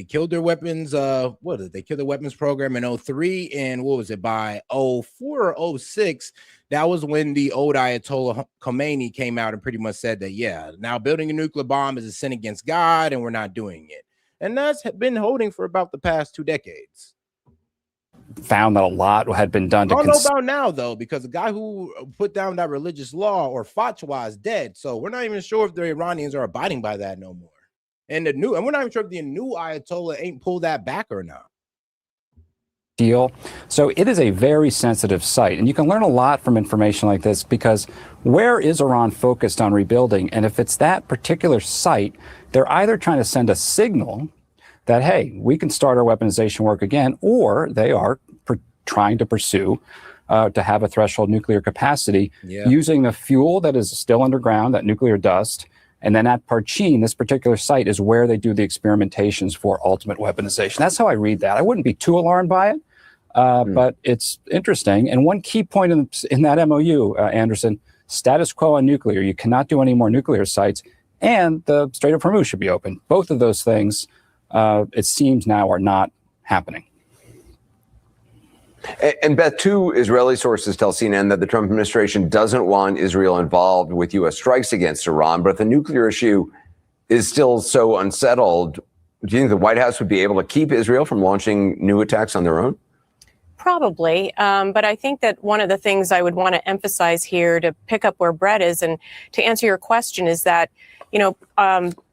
killed their weapons. What did they kill their weapons program in 2003? And what was it by 2004 or 2006? That was when the old Ayatollah Khomeini came out and pretty much said that, yeah, now building a nuclear bomb is a sin against God and we're not doing it. And that's been holding for about the past 2 decades. Found that a lot had been done to I don't know about now, though, because the guy who put down that religious law or fatwa is dead. So we're not even sure if the Iranians are abiding by that no more. And we're not even sure if the new Ayatollah ain't pulled that back or not. Deal. So it is a very sensitive site, and you can learn a lot from information like this, because where is Iran focused on rebuilding? And if it's that particular site, they're either trying to send a signal that, hey, we can start our weaponization work again, or they are trying to pursue to have a threshold nuclear capacity using the fuel that is still underground, that nuclear dust. And then at Parchin, this particular site is where they do the experimentations for ultimate weaponization. That's how I read that. I wouldn't be too alarmed by it, but it's interesting. And one key point in that MOU, Anderson, status quo on nuclear. You cannot do any more nuclear sites, and the Strait of Hormuz should be open. Both of those things, it seems now, are not happening. And Beth, two Israeli sources tell CNN that the Trump administration doesn't want Israel involved with U.S. strikes against Iran. But if the nuclear issue is still so unsettled, do you think the White House would be able to keep Israel from launching new attacks on their own? Probably. But I think that one of the things I would want to emphasize here, to pick up where Brett is and to answer your question, is that,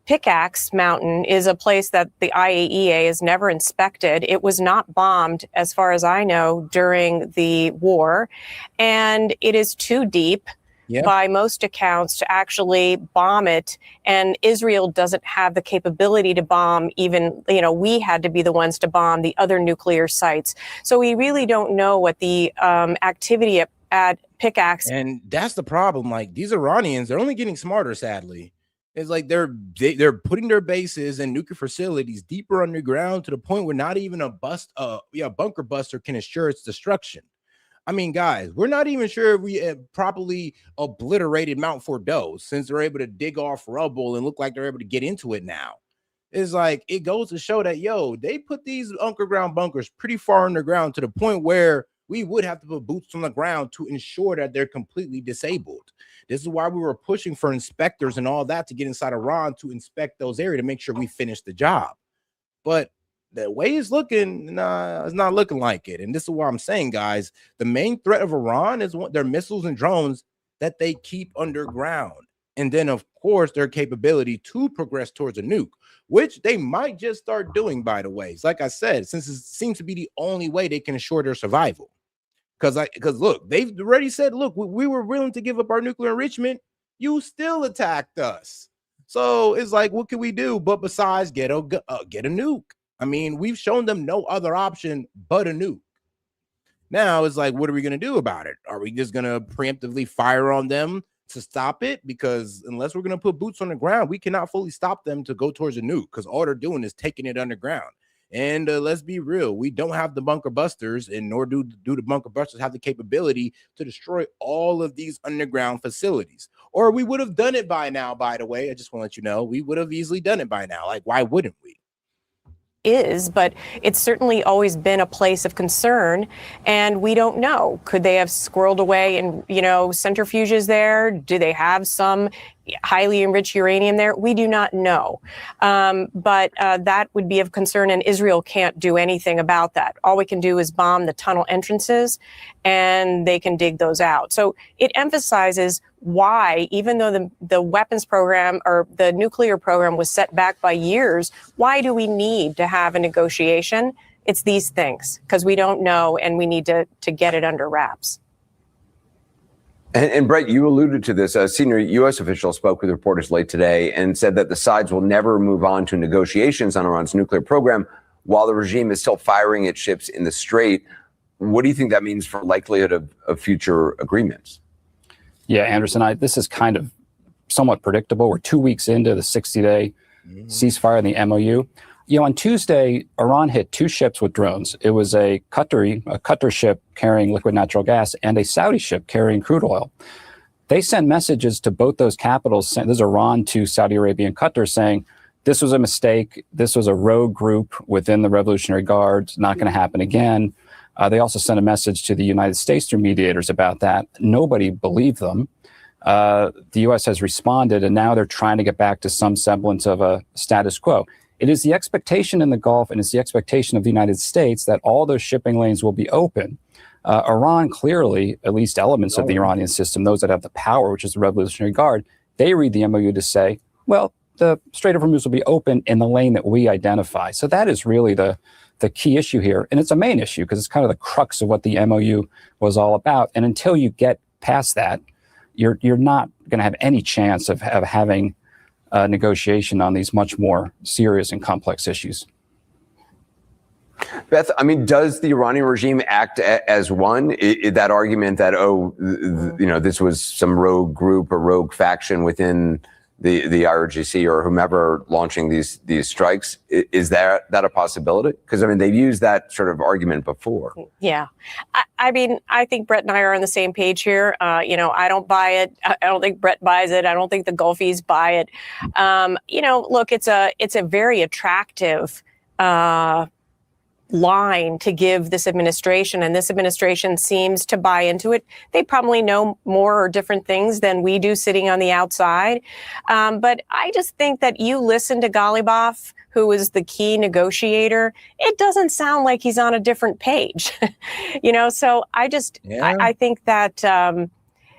Pickaxe Mountain is a place that the IAEA has never inspected. It was not bombed, as far as I know, during the war. And it is too deep by most accounts to actually bomb it. And Israel doesn't have the capability to bomb even, we had to be the ones to bomb the other nuclear sites. So we really don't know what the activity at Pickaxe. And that's the problem. Like, these Iranians, they're only getting smarter, sadly. It's like they're putting their bases and nuclear facilities deeper underground to the point where not even a bunker buster can assure its destruction. I mean, guys, we're not even sure if we properly obliterated Mount Fordow, since they're able to dig off rubble and look like they're able to get into it now. It's like, it goes to show that, they put these underground bunkers pretty far underground to the point where we would have to put boots on the ground to ensure that they're completely disabled. This is why we were pushing for inspectors and all that to get inside Iran to inspect those areas to make sure we finish the job. But the way it's looking, it's not looking like it. And this is what I'm saying, guys. The main threat of Iran is their missiles and drones that they keep underground. And then, of course, their capability to progress towards a nuke, which they might just start doing, by the way. Like I said, since it seems to be the only way they can assure their survival. Because look, they've already said, look, we were willing to give up our nuclear enrichment. You still attacked us. So it's like, what can we do? But besides get a nuke. I mean, we've shown them no other option but a nuke. Now it's like, what are we going to do about it? Are we just going to preemptively fire on them to stop it, because unless we're going to put boots on the ground, we cannot fully stop them to go towards a nuke, because all they're doing is taking it underground. And let's be real, we don't have the bunker busters, and nor do the bunker busters have the capability to destroy all of these underground facilities. Or we would have done it by now, by the way. I just want to let you know, we would have easily done it by now. Like, why wouldn't we? But it's certainly always been a place of concern, and we don't know. Could they have squirreled away and, centrifuges there? Do they have some highly enriched uranium there? We do not know. But that would be of concern, and Israel can't do anything about that. All we can do is bomb the tunnel entrances, and they can dig those out. So it emphasizes why, even though the weapons program or the nuclear program was set back by years, why do we need to have a negotiation? It's these things, because we don't know, and we need to get it under wraps. And Brett, you alluded to this. A senior U.S. official spoke with reporters late today and said that the sides will never move on to negotiations on Iran's nuclear program while the regime is still firing its ships in the Strait. What do you think that means for likelihood of future agreements? Yeah, Anderson, this is kind of somewhat predictable. We're 2 weeks into the 60-day ceasefire in the MOU. On Tuesday, Iran hit 2 ships with drones. It was a Qatar ship carrying liquid natural gas and a Saudi ship carrying crude oil. They sent messages to both those capitals. This is Iran to Saudi Arabia and Qatar, saying this was a mistake. This was a rogue group within the Revolutionary Guard. It's not going to happen again. They also sent a message to the United States through mediators about that. Nobody believed them. The U.S. has responded, and now they're trying to get back to some semblance of a status quo. It is the expectation in the Gulf, and it's the expectation of the United States that all those shipping lanes will be open. Iran clearly, at least elements of the Iranian system, those that have the power, which is the Revolutionary Guard, they read the MOU to say, well, the Strait of Hormuz will be open in the lane that we identify. So that is really the key issue here. And it's a main issue because it's kind of the crux of what the MOU was all about. And until you get past that, you're not going to have any chance of having negotiation on these much more serious and complex issues. Beth, does the Iranian regime act as one? That argument that, this was some rogue group or rogue faction within the IRGC or whomever launching these strikes, is that a possibility? Because, they've used that sort of argument before. Yeah. I think Brett and I are on the same page here. I don't buy it. I don't think Brett buys it. I don't think the Gulfies buy it. Look, it's a very attractive line to give this administration, and this administration seems to buy into it. They probably know more or different things than we do sitting on the outside. But I just think that you listen to Ghalibaf, who is the key negotiator, it doesn't sound like he's on a different page. So I think that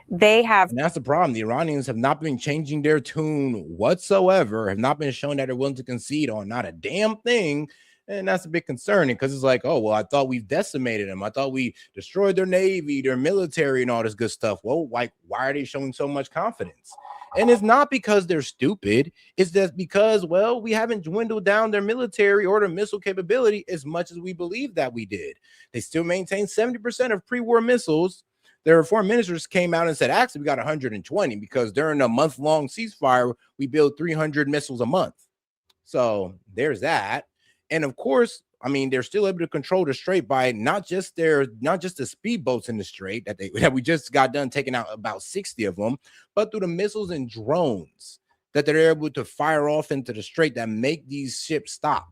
they have. And that's the problem. The Iranians have not been changing their tune whatsoever, have not been showing that they're willing to concede on not a damn thing. And that's a bit concerning because it's like, oh, well, I thought we've decimated them. I thought we destroyed their navy, their military, and all this good stuff. Well, why are they showing so much confidence? And it's not because they're stupid. It's just because, well, we haven't dwindled down their military or their missile capability as much as we believe that we did. They still maintain 70% of pre-war missiles. Their foreign ministers came out and said, actually, we got 120 because during a month-long ceasefire, we build 300 missiles a month. So there's that. And of course, they're still able to control the Strait by not just the speedboats in the Strait that we just got done taking out about 60 of them, but through the missiles and drones that they're able to fire off into the Strait that make these ships stop.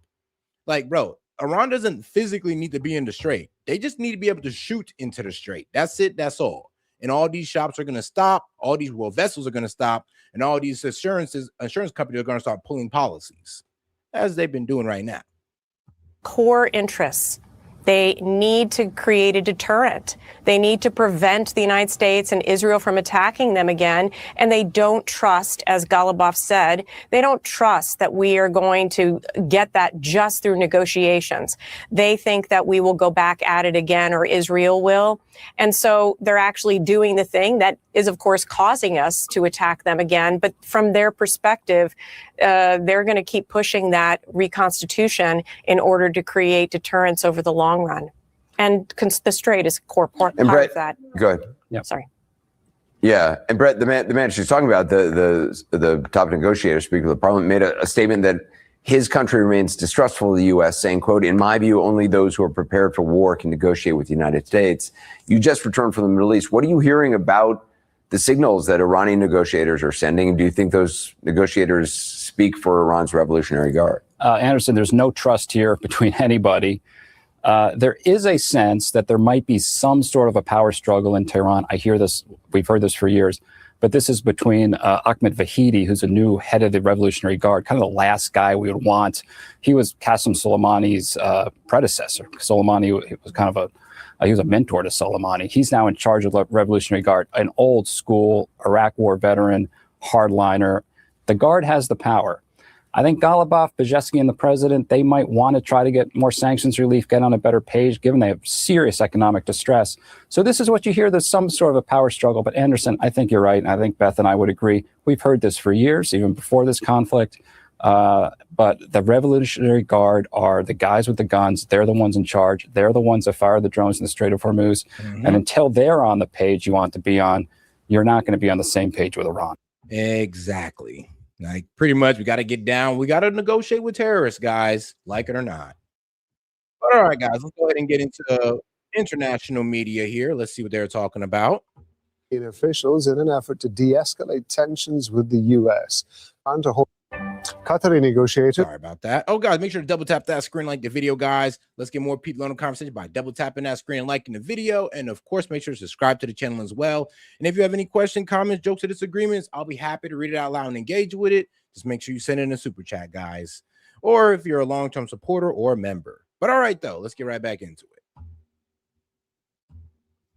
Like, bro, Iran doesn't physically need to be in the Strait. They just need to be able to shoot into the Strait. That's it. That's all. And all these shops are going to stop. All these vessels are going to stop. And all these insurance companies are going to start pulling policies, as they've been doing right now. Core interests. They need to create a deterrent. They need to prevent the United States and Israel from attacking them again. And they don't trust, as Ghalibaf said, they don't trust that we are going to get that just through negotiations. They think that we will go back at it again, or Israel will. And so they're actually doing the thing that is, of course, causing us to attack them again. But from their perspective, they're going to keep pushing that reconstitution in order to create deterrence over the long run. And the Strait is a core part of that. Good. Yeah. Sorry. Yeah, and Brett, the man she's talking about, the top negotiator, Speaker of the Parliament, made a statement that his country remains distrustful of the U.S., saying, quote, "In my view, only those who are prepared for war can negotiate with the United States." You just returned from the Middle East. What are you hearing about the signals that Iranian negotiators are sending? Do you think those negotiators speak for Iran's Revolutionary Guard? Anderson, there's no trust here between anybody. There is a sense that there might be some sort of a power struggle in Tehran. I hear this, we've heard this for years, but this is between Ahmed Vahidi, who's a new head of the Revolutionary Guard, kind of the last guy we would want. He was Qasem Soleimani's predecessor. Soleimani was kind of he was a mentor to Soleimani. He's now in charge of the Revolutionary Guard, an old school Iraq War veteran, hardliner. The Guard has the power. I think Ghalibaf, Bejesky, and the president, they might want to try to get more sanctions relief, get on a better page, given they have serious economic distress. So this is what you hear. There's some sort of a power struggle. But Anderson, I think you're right. And I think Beth and I would agree. We've heard this for years, even before this conflict. But the Revolutionary Guard are the guys with the guns. They're the ones in charge. They're the ones that fire the drones in the Strait of Hormuz. Mm-hmm. And until they're on the page you want to be on, you're not going to be on the same page with Iran. Exactly. Like, pretty much, we got to get down. We got to negotiate with terrorists, guys, like it or not. But all right, guys, let's go ahead and get into international media here. Let's see what they're talking about. Officials in an effort to de-escalate tensions with the U.S. and to hold Qatari negotiators. Sorry about that. Oh, guys, make sure to double tap that screen, like the video, guys. Let's get more people on the conversation by double tapping that screen and liking the video. And of course, make sure to subscribe to the channel as well. And if you have any questions, comments, jokes, or disagreements, I'll be happy to read it out loud and engage with it. Just make sure you send in a super chat, guys. Or if you're a long-term supporter or a member. But all right, though, let's get right back into it.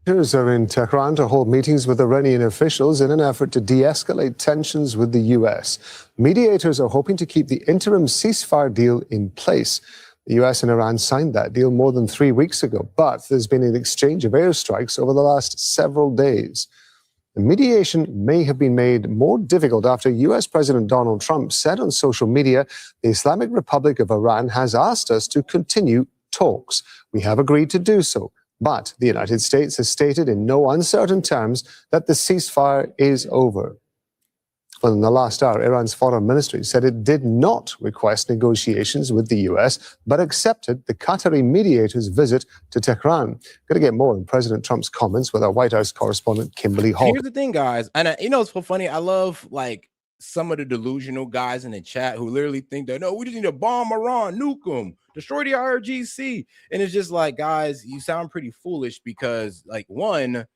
Are in Tehran to hold meetings with Iranian officials in an effort to de-escalate tensions with the U.S. Mediators are hoping to keep the interim ceasefire deal in place. The U.S. and Iran signed that deal more than 3 weeks ago, but there's been an exchange of airstrikes over the last several days. The mediation may have been made more difficult after U.S. President Donald Trump said on social media, "The Islamic Republic of Iran has asked us to continue talks. We have agreed to do so. But the United States has stated in no uncertain terms that the ceasefire is over." Well, in the last hour, Iran's foreign ministry said it did not request negotiations with the U.S., but accepted the Qatari mediator's visit to Tehran. Going to get more on President Trump's comments with our White House correspondent, Kimberly Hall. Here's the thing, guys. And you know, it's so funny. I love, like, some of the delusional guys in the chat who literally think that, no, we just need to bomb Iran, nuke them, destroy the IRGC. And it's just like, guys, you sound pretty foolish because, like, one,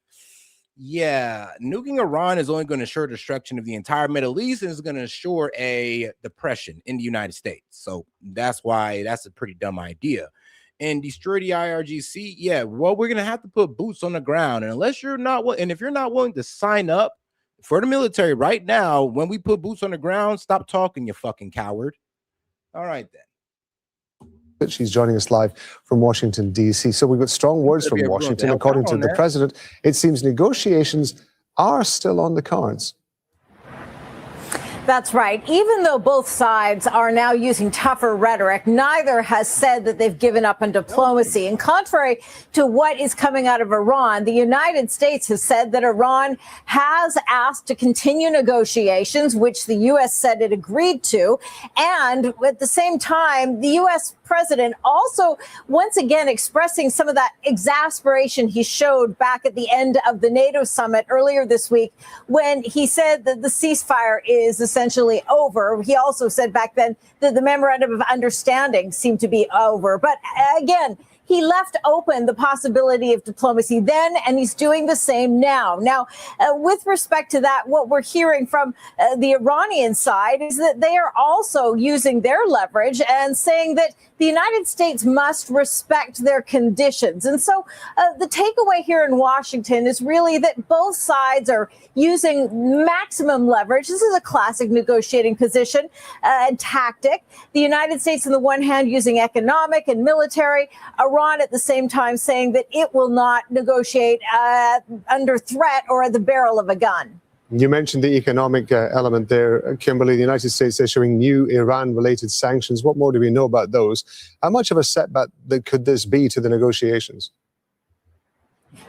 yeah, nuking Iran is only going to ensure destruction of the entire Middle East and is going to ensure a depression in the United States. So that's why that's a pretty dumb idea. And destroy the IRGC, yeah, well, we're going to have to put boots on the ground. And unless you're not, and if you're not willing to sign up for the military right now, when we put boots on the ground, stop talking, you fucking coward. All right, then. She's joining us live from Washington, D.C. So we've got strong words from Washington. According to the president, it seems negotiations are still on the cards. That's right. Even though both sides are now using tougher rhetoric, neither has said that they've given up on diplomacy. And contrary to what is coming out of Iran, the United States has said that Iran has asked to continue negotiations, which the U.S. said it agreed to. And at the same time, the U.S. president also once again expressing some of that exasperation he showed back at the end of the NATO summit earlier this week when he said that the ceasefire is essentially over. He also said back then that the memorandum of understanding seemed to be over. But again, he left open the possibility of diplomacy then, and he's doing the same now. Now, with respect to that, what we're hearing from the Iranian side is that they are also using their leverage and saying that the United States must respect their conditions. And so the takeaway here in Washington is really that both sides are using maximum leverage. This is a classic negotiating position and tactic. The United States, on the one hand, using economic and military, Iran at the same time saying that it will not negotiate under threat or at the barrel of a gun. You mentioned the economic element there, Kimberly. The United States issuing new Iran-related sanctions. What more do we know about those? How much of a setback could this be to the negotiations?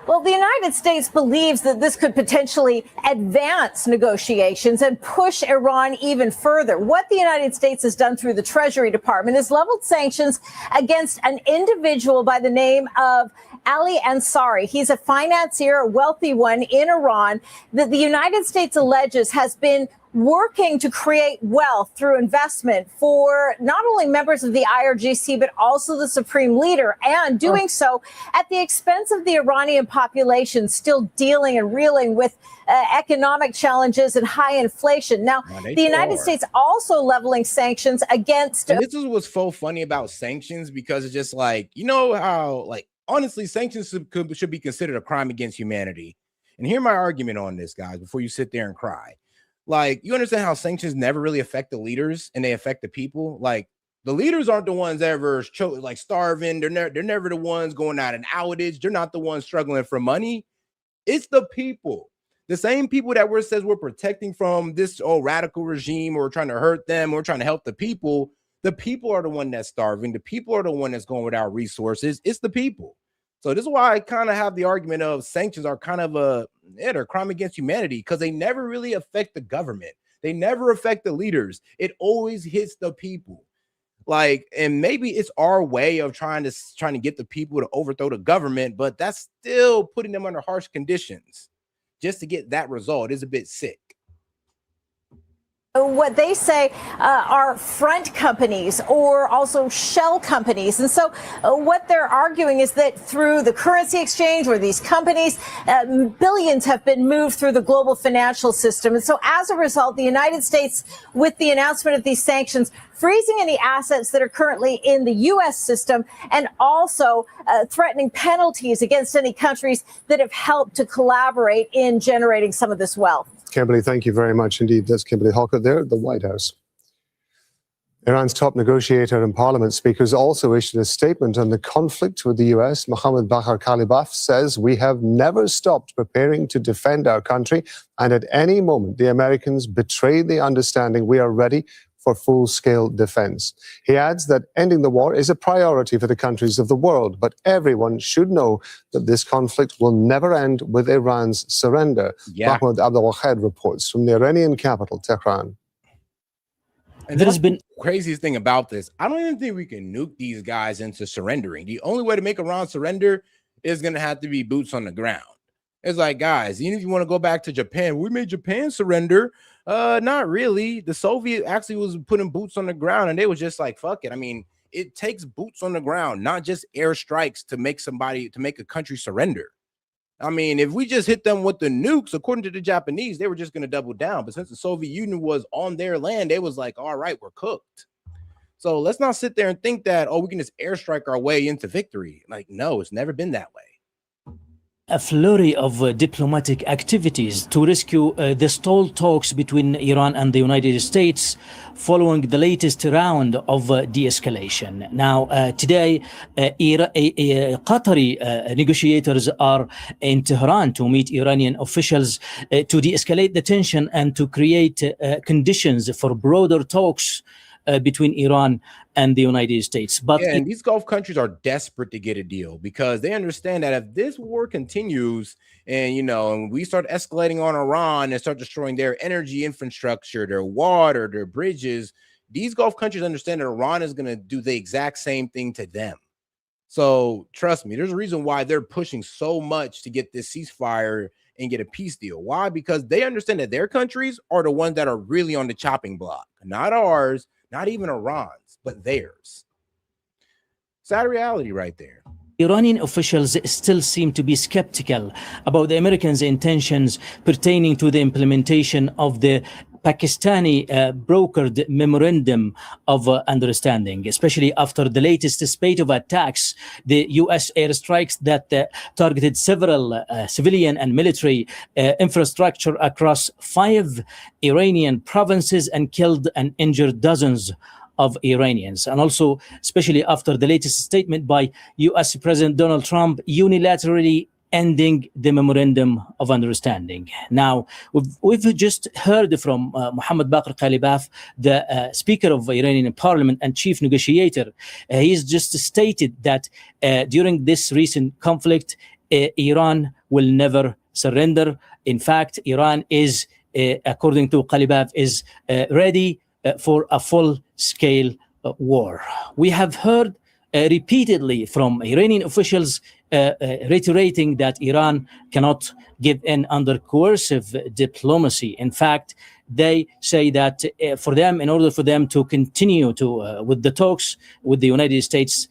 Well, the United States believes that this could potentially advance negotiations and push Iran even further. What the United States has done through the Treasury Department is leveled sanctions against an individual by the name of Ali Ansari. He's a financier, a wealthy one in Iran, that the United States alleges has been working to create wealth through investment for not only members of the IRGC, but also the supreme leader, and doing so at the expense of the Iranian population still dealing and reeling with economic challenges and high inflation. Now, the United States also leveling sanctions against. And this is what's so funny about sanctions, because it's just like, you know how, like, honestly, sanctions should be considered a crime against humanity. And hear my argument on this, guys, before you sit there and cry. Like, you understand how sanctions never really affect the leaders and they affect the people. Like, the leaders aren't the ones ever like starving. They're never the ones going out in outage. They're not the ones struggling for money. It's the people, the same people that says we're protecting from this radical regime, or trying to hurt them, or trying to help the people. The people are the one that's starving. The people are the one that's going without resources. It's the people. So this is why I kind of have the argument of sanctions are kind of they're a crime against humanity, because they never really affect the government. They never affect the leaders. It always hits the people. Like, and maybe it's our way of trying to get the people to overthrow the government, but that's still putting them under harsh conditions just to get that result. Is a bit sick. What they say are front companies or also shell companies. And so what they're arguing is that through the currency exchange or these companies, billions have been moved through the global financial system. And so as a result, the United States, with the announcement of these sanctions, freezing any assets that are currently in the U.S. system, and also threatening penalties against any countries that have helped to collaborate in generating some of this wealth. Kimberly, thank you very much indeed. That's Kimberly Halkett there at the White House. Iran's top negotiator and parliament speakers also issued a statement on the conflict with the U.S. Mohammad Bagher Khalibaf says, "We have never stopped preparing to defend our country, and at any moment the Americans betray the understanding we are ready for full-scale defense." He adds that ending the war is a priority for the countries of the world, but everyone should know that this conflict will never end with Iran's surrender. Mahmoud Abdelwahed reports from the Iranian capital, Tehran. And there's been craziest thing about this. I don't even think we can nuke these guys into surrendering. The only way to make Iran surrender is going to have to be boots on the ground. It's like, guys, even if you want to go back to Japan, we made Japan surrender. Not really. The Soviet actually was putting boots on the ground, and they was just like, fuck it. I mean, it takes boots on the ground, not just airstrikes to make a country surrender. I mean, if we just hit them with the nukes, according to the Japanese, they were just going to double down. But since the Soviet Union was on their land, they was like, all right, we're cooked. So let's not sit there and think that, we can just airstrike our way into victory. Like, no, it's never been that way. A flurry of diplomatic activities to rescue the stalled talks between Iran and the United States following the latest round of de-escalation. Now, today, Qatari negotiators are in Tehran to meet Iranian officials to de-escalate the tension and to create conditions for broader talks between Iran and the United States. But and these Gulf countries are desperate to get a deal, because they understand that if this war continues and, and we start escalating on Iran and start destroying their energy infrastructure, their water, their bridges, these Gulf countries understand that Iran is going to do the exact same thing to them. So trust me, there's a reason why they're pushing so much to get this ceasefire and get a peace deal. Why? Because they understand that their countries are the ones that are really on the chopping block, not ours, not even Iran's, but theirs. Sad reality right there. Iranian officials still seem to be skeptical about the Americans' intentions pertaining to the implementation of the Pakistani brokered memorandum of understanding, especially after the latest spate of attacks, the U.S. airstrikes that targeted several civilian and military infrastructure across 5 Iranian provinces and killed and injured dozens of Iranians. And also, especially after the latest statement by U.S. President Donald Trump unilaterally ending the memorandum of understanding. Now, we've just heard from Mohammad Bagher Khalibaf, the Speaker of Iranian Parliament and Chief Negotiator. He's just stated that during this recent conflict, Iran will never surrender. In fact, Iran is, according to Qalibaf, is ready for a full-scale war. We have heard repeatedly from Iranian officials reiterating that Iran cannot give in under coercive diplomacy. In fact, they say that for them, in order for them to continue to with the talks with the United States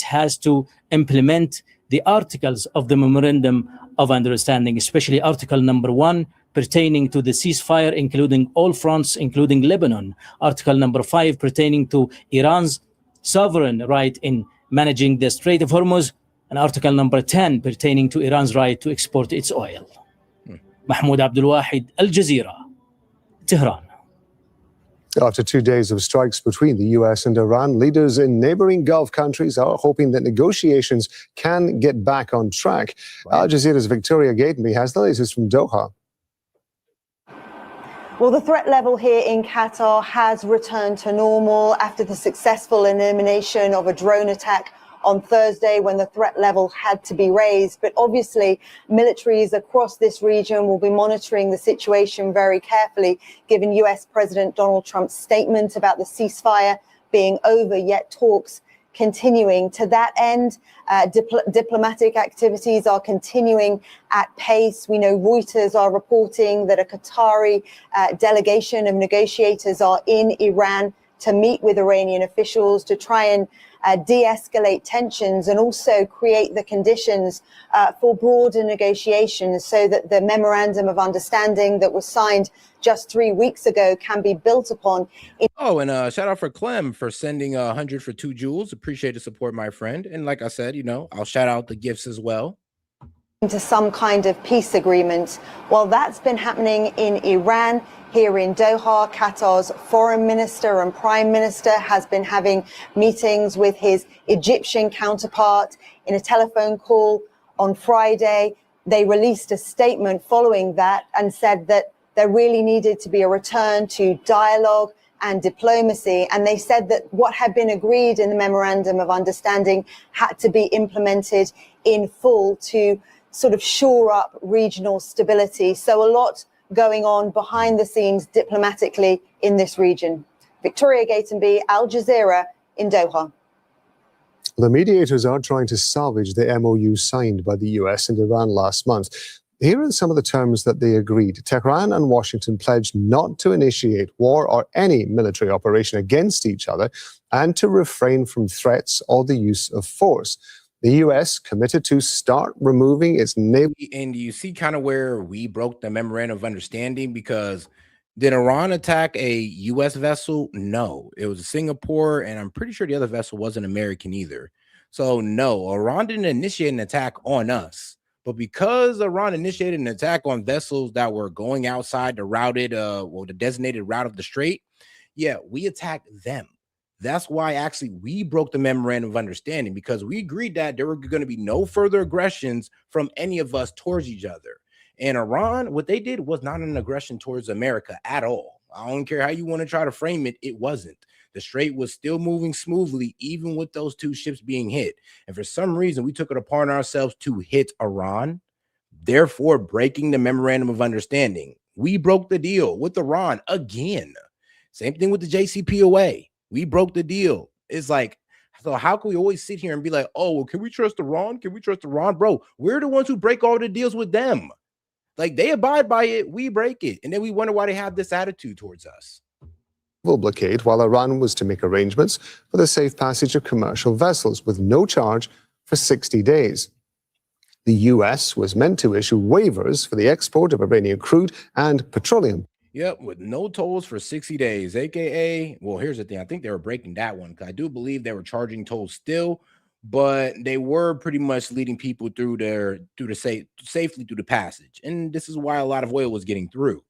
has to implement the articles of the Memorandum of Understanding, especially Article number 1, pertaining to the ceasefire, including all fronts, including Lebanon. Article number 5, pertaining to Iran's sovereign right in managing the Strait of Hormuz, and Article number 10, pertaining to Iran's right to export its oil. Mahmoud Abdul Wahid, Al Jazeera, Tehran. After 2 days of strikes between the U.S. and Iran, leaders in neighboring Gulf countries are hoping that negotiations can get back on track. Al Jazeera's Victoria Gatenby has the latest from Doha. Well, the threat level here in Qatar has returned to normal after the successful elimination of a drone attack on Thursday when the threat level had to be raised. But obviously, militaries across this region will be monitoring the situation very carefully, given US President Donald Trump's statement about the ceasefire being over, yet talks continuing. To that end, diplomatic activities are continuing at pace. We know Reuters are reporting that a Qatari delegation of negotiators are in Iran to meet with Iranian officials to try and de-escalate tensions and also create the conditions for broader negotiations so that the memorandum of understanding that was signed just 3 weeks ago can be built upon. And shout out for Clem for sending 100 for 2 jewels. Appreciate the support, my friend. And like I said, I'll shout out the gifts as well. Into some kind of peace agreement. Well, that's been happening in Iran. Here in Doha, Qatar's foreign minister and prime minister has been having meetings with his Egyptian counterpart. In a telephone call on Friday, they released a statement following that and said that there really needed to be a return to dialogue and diplomacy. And they said that what had been agreed in the memorandum of understanding had to be implemented in full to sort of shore up regional stability. So a lot going on behind the scenes diplomatically in this region. Victoria Gatenby, Al Jazeera in Doha. The mediators are trying to salvage the MOU signed by the US and Iran last month. Here are some of the terms that they agreed. Tehran and Washington pledged not to initiate war or any military operation against each other and to refrain from threats or the use of force. The U.S. committed to start removing its naval. And you see kind of where we broke the memorandum of understanding, because did Iran attack a U.S. vessel? No, it was Singapore, and I'm pretty sure the other vessel wasn't American either. So no, Iran didn't initiate an attack on us. But because Iran initiated an attack on vessels that were going outside the designated route of the strait, yeah, we attacked them. That's why actually we broke the memorandum of understanding, because we agreed that there were going to be no further aggressions from any of us towards each other. And Iran, what they did was not an aggression towards America at all. I don't care how you want to try to frame it. It wasn't. The strait was still moving smoothly, even with those 2 ships being hit. And for some reason, we took it upon ourselves to hit Iran, therefore breaking the memorandum of understanding. We broke the deal with Iran again. Same thing with the JCPOA. We broke the deal. It's like, so how can we always sit here and be like, oh, well, can we trust Iran? Can we trust Iran? Bro, we're the ones who break all the deals with them. Like, they abide by it, we break it. And then we wonder why they have this attitude towards us. Blockade, while Iran was to make arrangements for the safe passage of commercial vessels with no charge for 60 days. The U.S. was meant to issue waivers for the export of Iranian crude and petroleum. Yep, with no tolls for 60 days, aka, well, here's the thing. I think they were breaking that one, because I do believe they were charging tolls still, but they were pretty much leading people safely through the passage. And this is why a lot of oil was getting through.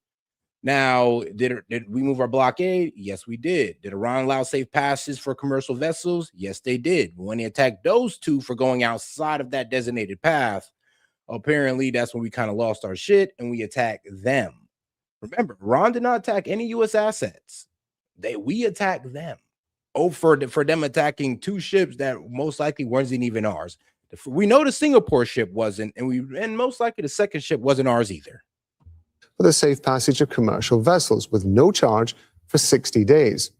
Now, did we move our blockade? Yes, we did. Did Iran allow safe passages for commercial vessels? Yes, they did. But when they attacked those 2 for going outside of that designated path, apparently that's when we kind of lost our shit and we attacked them. Remember, Iran did not attack any U.S. assets. We attacked them. For them attacking 2 ships that most likely weren't even ours. We know the Singapore ship wasn't, and most likely the second ship wasn't ours either. For the safe passage of commercial vessels with no charge for 60 days.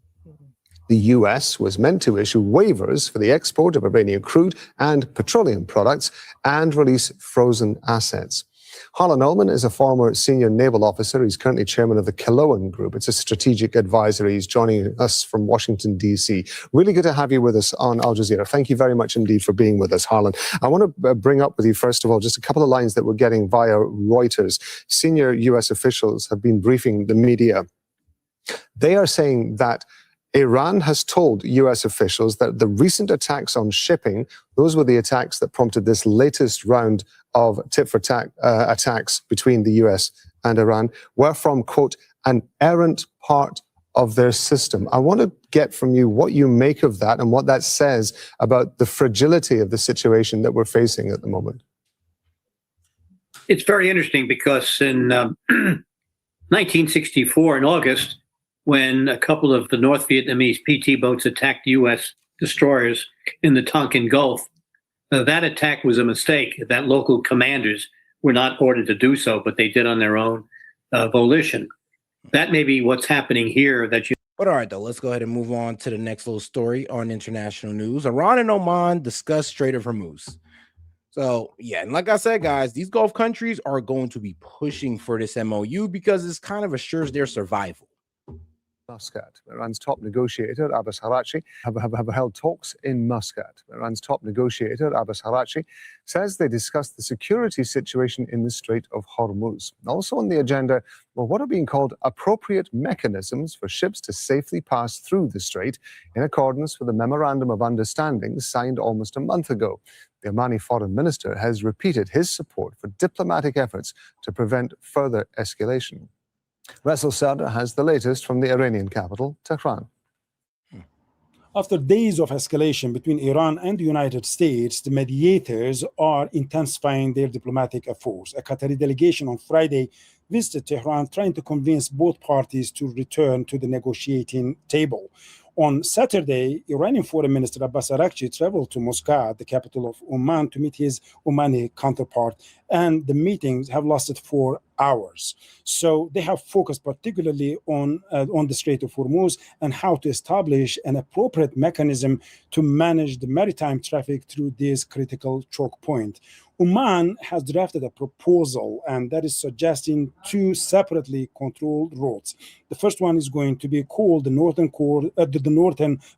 The US was meant to issue waivers for the export of Iranian crude and petroleum products and release frozen assets. Harlan Ullman is a former senior naval officer. He's currently chairman of the Kiloan Group. It's a strategic advisor. He's joining us from Washington, D.C. Really good to have you with us on Al Jazeera. Thank you very much indeed for being with us, Harlan. I want to bring up with you, first of all, just a couple of lines that we're getting via Reuters. Senior U.S. officials have been briefing the media. They are saying that Iran has told U.S. officials that the recent attacks on shipping, those were the attacks that prompted this latest round of tit-for-tat attacks between the U.S. and Iran, were from, quote, an errant part of their system. I want to get from you what you make of that and what that says about the fragility of the situation that we're facing at the moment. It's very interesting because in 1964, in August, when a couple of the North Vietnamese PT boats attacked U.S. destroyers in the Tonkin Gulf, that attack was a mistake. That local commanders were not ordered to do so, but they did on their own volition. That may be what's happening here. But all right, though, let's go ahead and move on to the next little story on international news. Iran and Oman discuss Strait of Hormuz. So, yeah, and like I said, guys, these Gulf countries are going to be pushing for this MOU because it kind of assures their survival. Muscat. Iran's top negotiator, Abbas Araghchi, have held talks in Muscat. Iran's top negotiator, Abbas Araghchi, says they discussed the security situation in the Strait of Hormuz. Also on the agenda were what are being called appropriate mechanisms for ships to safely pass through the strait in accordance with a memorandum of understanding signed almost a month ago. The Omani foreign minister has repeated his support for diplomatic efforts to prevent further escalation. Russell Sardar has the latest from the Iranian capital, Tehran. After days of escalation between Iran and the United States, the mediators are intensifying their diplomatic efforts. A Qatari delegation on Friday visited Tehran, trying to convince both parties to return to the negotiating table. On Saturday, Iranian Foreign Minister Abbas Araghchi traveled to Muscat, the capital of Oman, to meet his Omani counterpart, and the meetings have lasted 4 hours. So they have focused particularly on the Strait of Hormuz and how to establish an appropriate mechanism to manage the maritime traffic through this critical choke point. Oman has drafted a proposal, and that is suggesting 2 separately controlled routes. The first one is going to be called the northern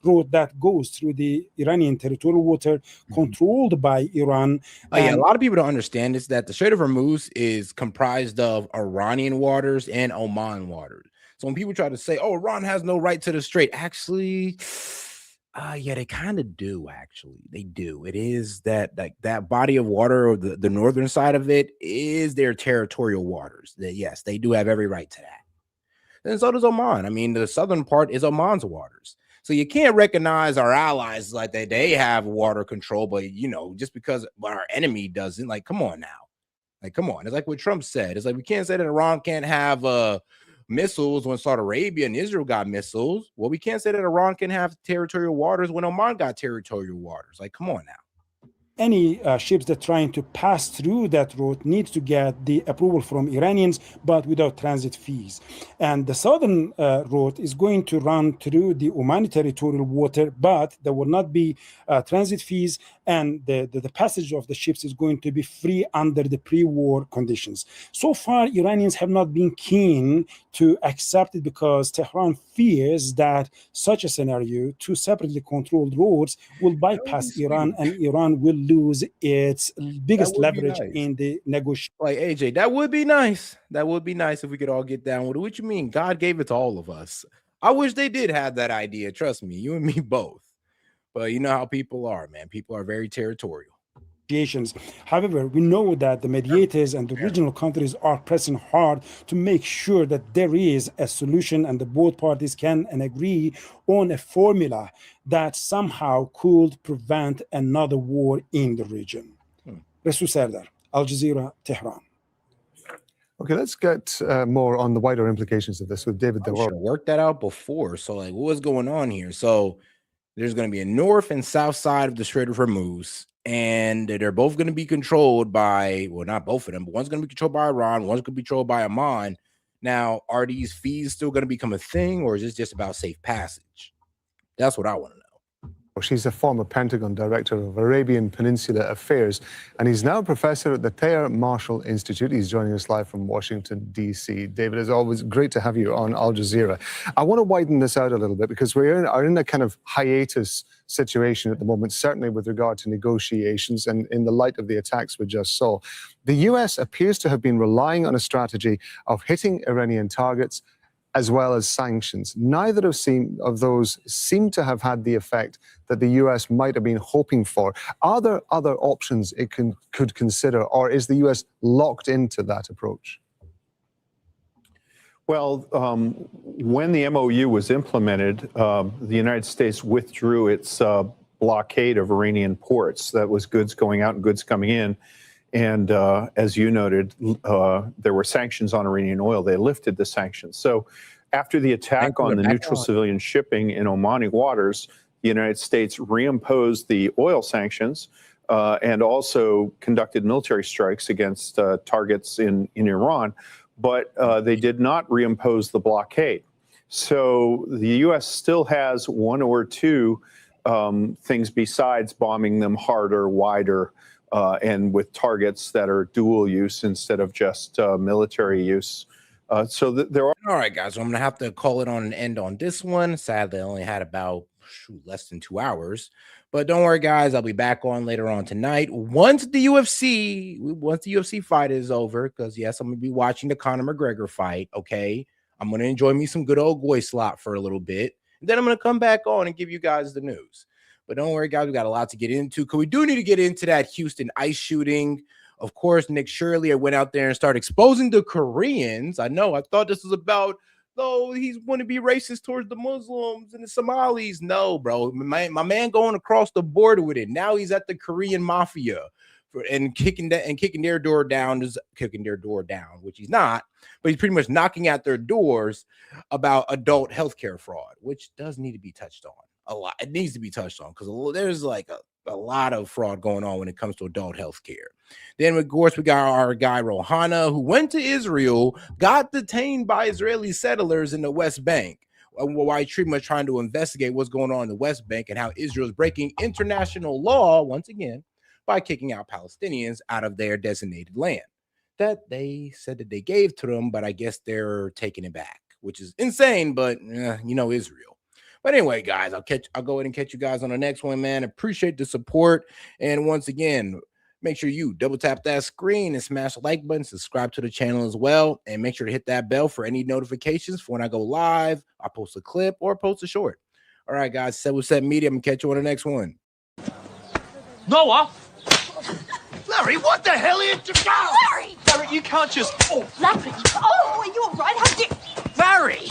route that goes through the Iranian territorial water controlled by Iran. Yeah, a lot of people don't understand is that the Strait of Hormuz is comprised of Iranian waters and Oman waters. So when people try to say, oh, Iran has no right to the strait, actually, yeah, they kind of do, actually. They do. It is that that body of water, or the northern side of it, is their territorial waters. Yes, they do have every right to that. And so does Oman. I mean, the southern part is Oman's waters. So you can't recognize our allies like that they have water control, but, just because our enemy doesn't, like, come on now. Like, come on. It's like what Trump said. It's like we can't say that Iran can't have missiles when Saudi Arabia and Israel got missiles. Well, we can't say that Iran can have territorial waters when Oman got territorial waters. Like, come on now. Any ships that trying to pass through that route need to get the approval from Iranians, but without transit fees. And the southern route is going to run through the Omani territorial water, but there will not be transit fees, and the passage of the ships is going to be free under the pre-war conditions. So far, Iranians have not been keen to accept it because Tehran fears that such a scenario, 2 separately controlled roads, will bypass Iran, and Iran will lose its biggest leverage in the negotiation. Like, AJ, that would be nice. That would be nice if we could all get down with it. What you mean? God gave it to all of us. I wish they did have that idea. Trust me, you and me both. But you know how people are, man. People are very territorial. However, we know that the mediators and the regional countries are pressing hard to make sure that there is a solution and the both parties can agree on a formula that somehow could prevent another war in the region. Rasul Sardar, Al Jazeera, Tehran. Okay, let's get more on the wider implications of this with David I should have worked that out before. So, like, what was going on here? So, There's going to be a north and south side of the Strait of Hormuz, and they're both going to be controlled by, well, not both of them, but one's going to be controlled by Iran, one's going to be controlled by Oman. Now, are these fees still going to become a thing, or is this just about safe passage? That's what I want to know. She's a former Pentagon Director of Arabian Peninsula Affairs, and he's now a professor at the Thayer Marshall Institute. He's joining us live from Washington, D.C. David, as always, great to have you on Al Jazeera. I want to widen this out a little bit because we are in a kind of hiatus situation at the moment, certainly with regard to negotiations and in the light of the attacks we just saw. The U.S. appears to have been relying on a strategy of hitting Iranian targets as well as sanctions. Neither of those seem to have had the effect that the U.S. might have been hoping for. Are there other options it could consider, or is the U.S. locked into that approach? Well, when the MOU was implemented, the United States withdrew its blockade of Iranian ports. That was goods going out and goods coming in. And as you noted, there were sanctions on Iranian oil. They lifted the sanctions. So after the attack on the neutral civilian shipping in Omani waters, the United States reimposed the oil sanctions and also conducted military strikes against targets in Iran. But they did not reimpose the blockade. So the U.S. still has one or two things besides bombing them harder, wider, and with targets that are dual use instead of just military use. So there are. All right, guys. So I'm going to have to call it on an end on this one. Sadly, I only had about less than 2 hours. But don't worry, guys. I'll be back on later on tonight once the UFC fight is over. Because yes, I'm going to be watching the Conor McGregor fight. Okay, I'm going to enjoy me some good old goy slot for a little bit, and then I'm going to come back on and give you guys the news. But don't worry, guys, we got a lot to get into because we do need to get into that Houston ICE shooting. Of course, Nick Shirley went out there and started exposing the Koreans. I know. I thought this was about, he's going to be racist towards the Muslims and the Somalis. No, bro. My man going across the border with it. Now he's at the Korean mafia and kicking their door down, which he's not. But he's pretty much knocking at their doors about adult healthcare fraud, which does need to be touched on. A lot. It needs to be touched on because there's like a lot of fraud going on when it comes to adult health care. Then, of course, we got our guy Rohana, who went to Israel, got detained by Israeli settlers in the West Bank, while he's pretty much trying to investigate what's going on in the West Bank and how Israel is breaking international law once again by kicking out Palestinians out of their designated land that they said that they gave to them, but I guess they're taking it back, which is insane, but Israel. But anyway, guys, I'll go ahead and catch you guys on the next one, man. Appreciate the support. And once again, make sure you double tap that screen and smash the like button, subscribe to the channel as well, and make sure to hit that bell for any notifications for when I go live, I post a clip or post a short. All right, guys, S.E.T Media. I'm going to catch you on the next one. Noah! Larry, what the hell are you doing? Larry! Larry, you can't just... Larry! Oh, are you all right? How did... Larry!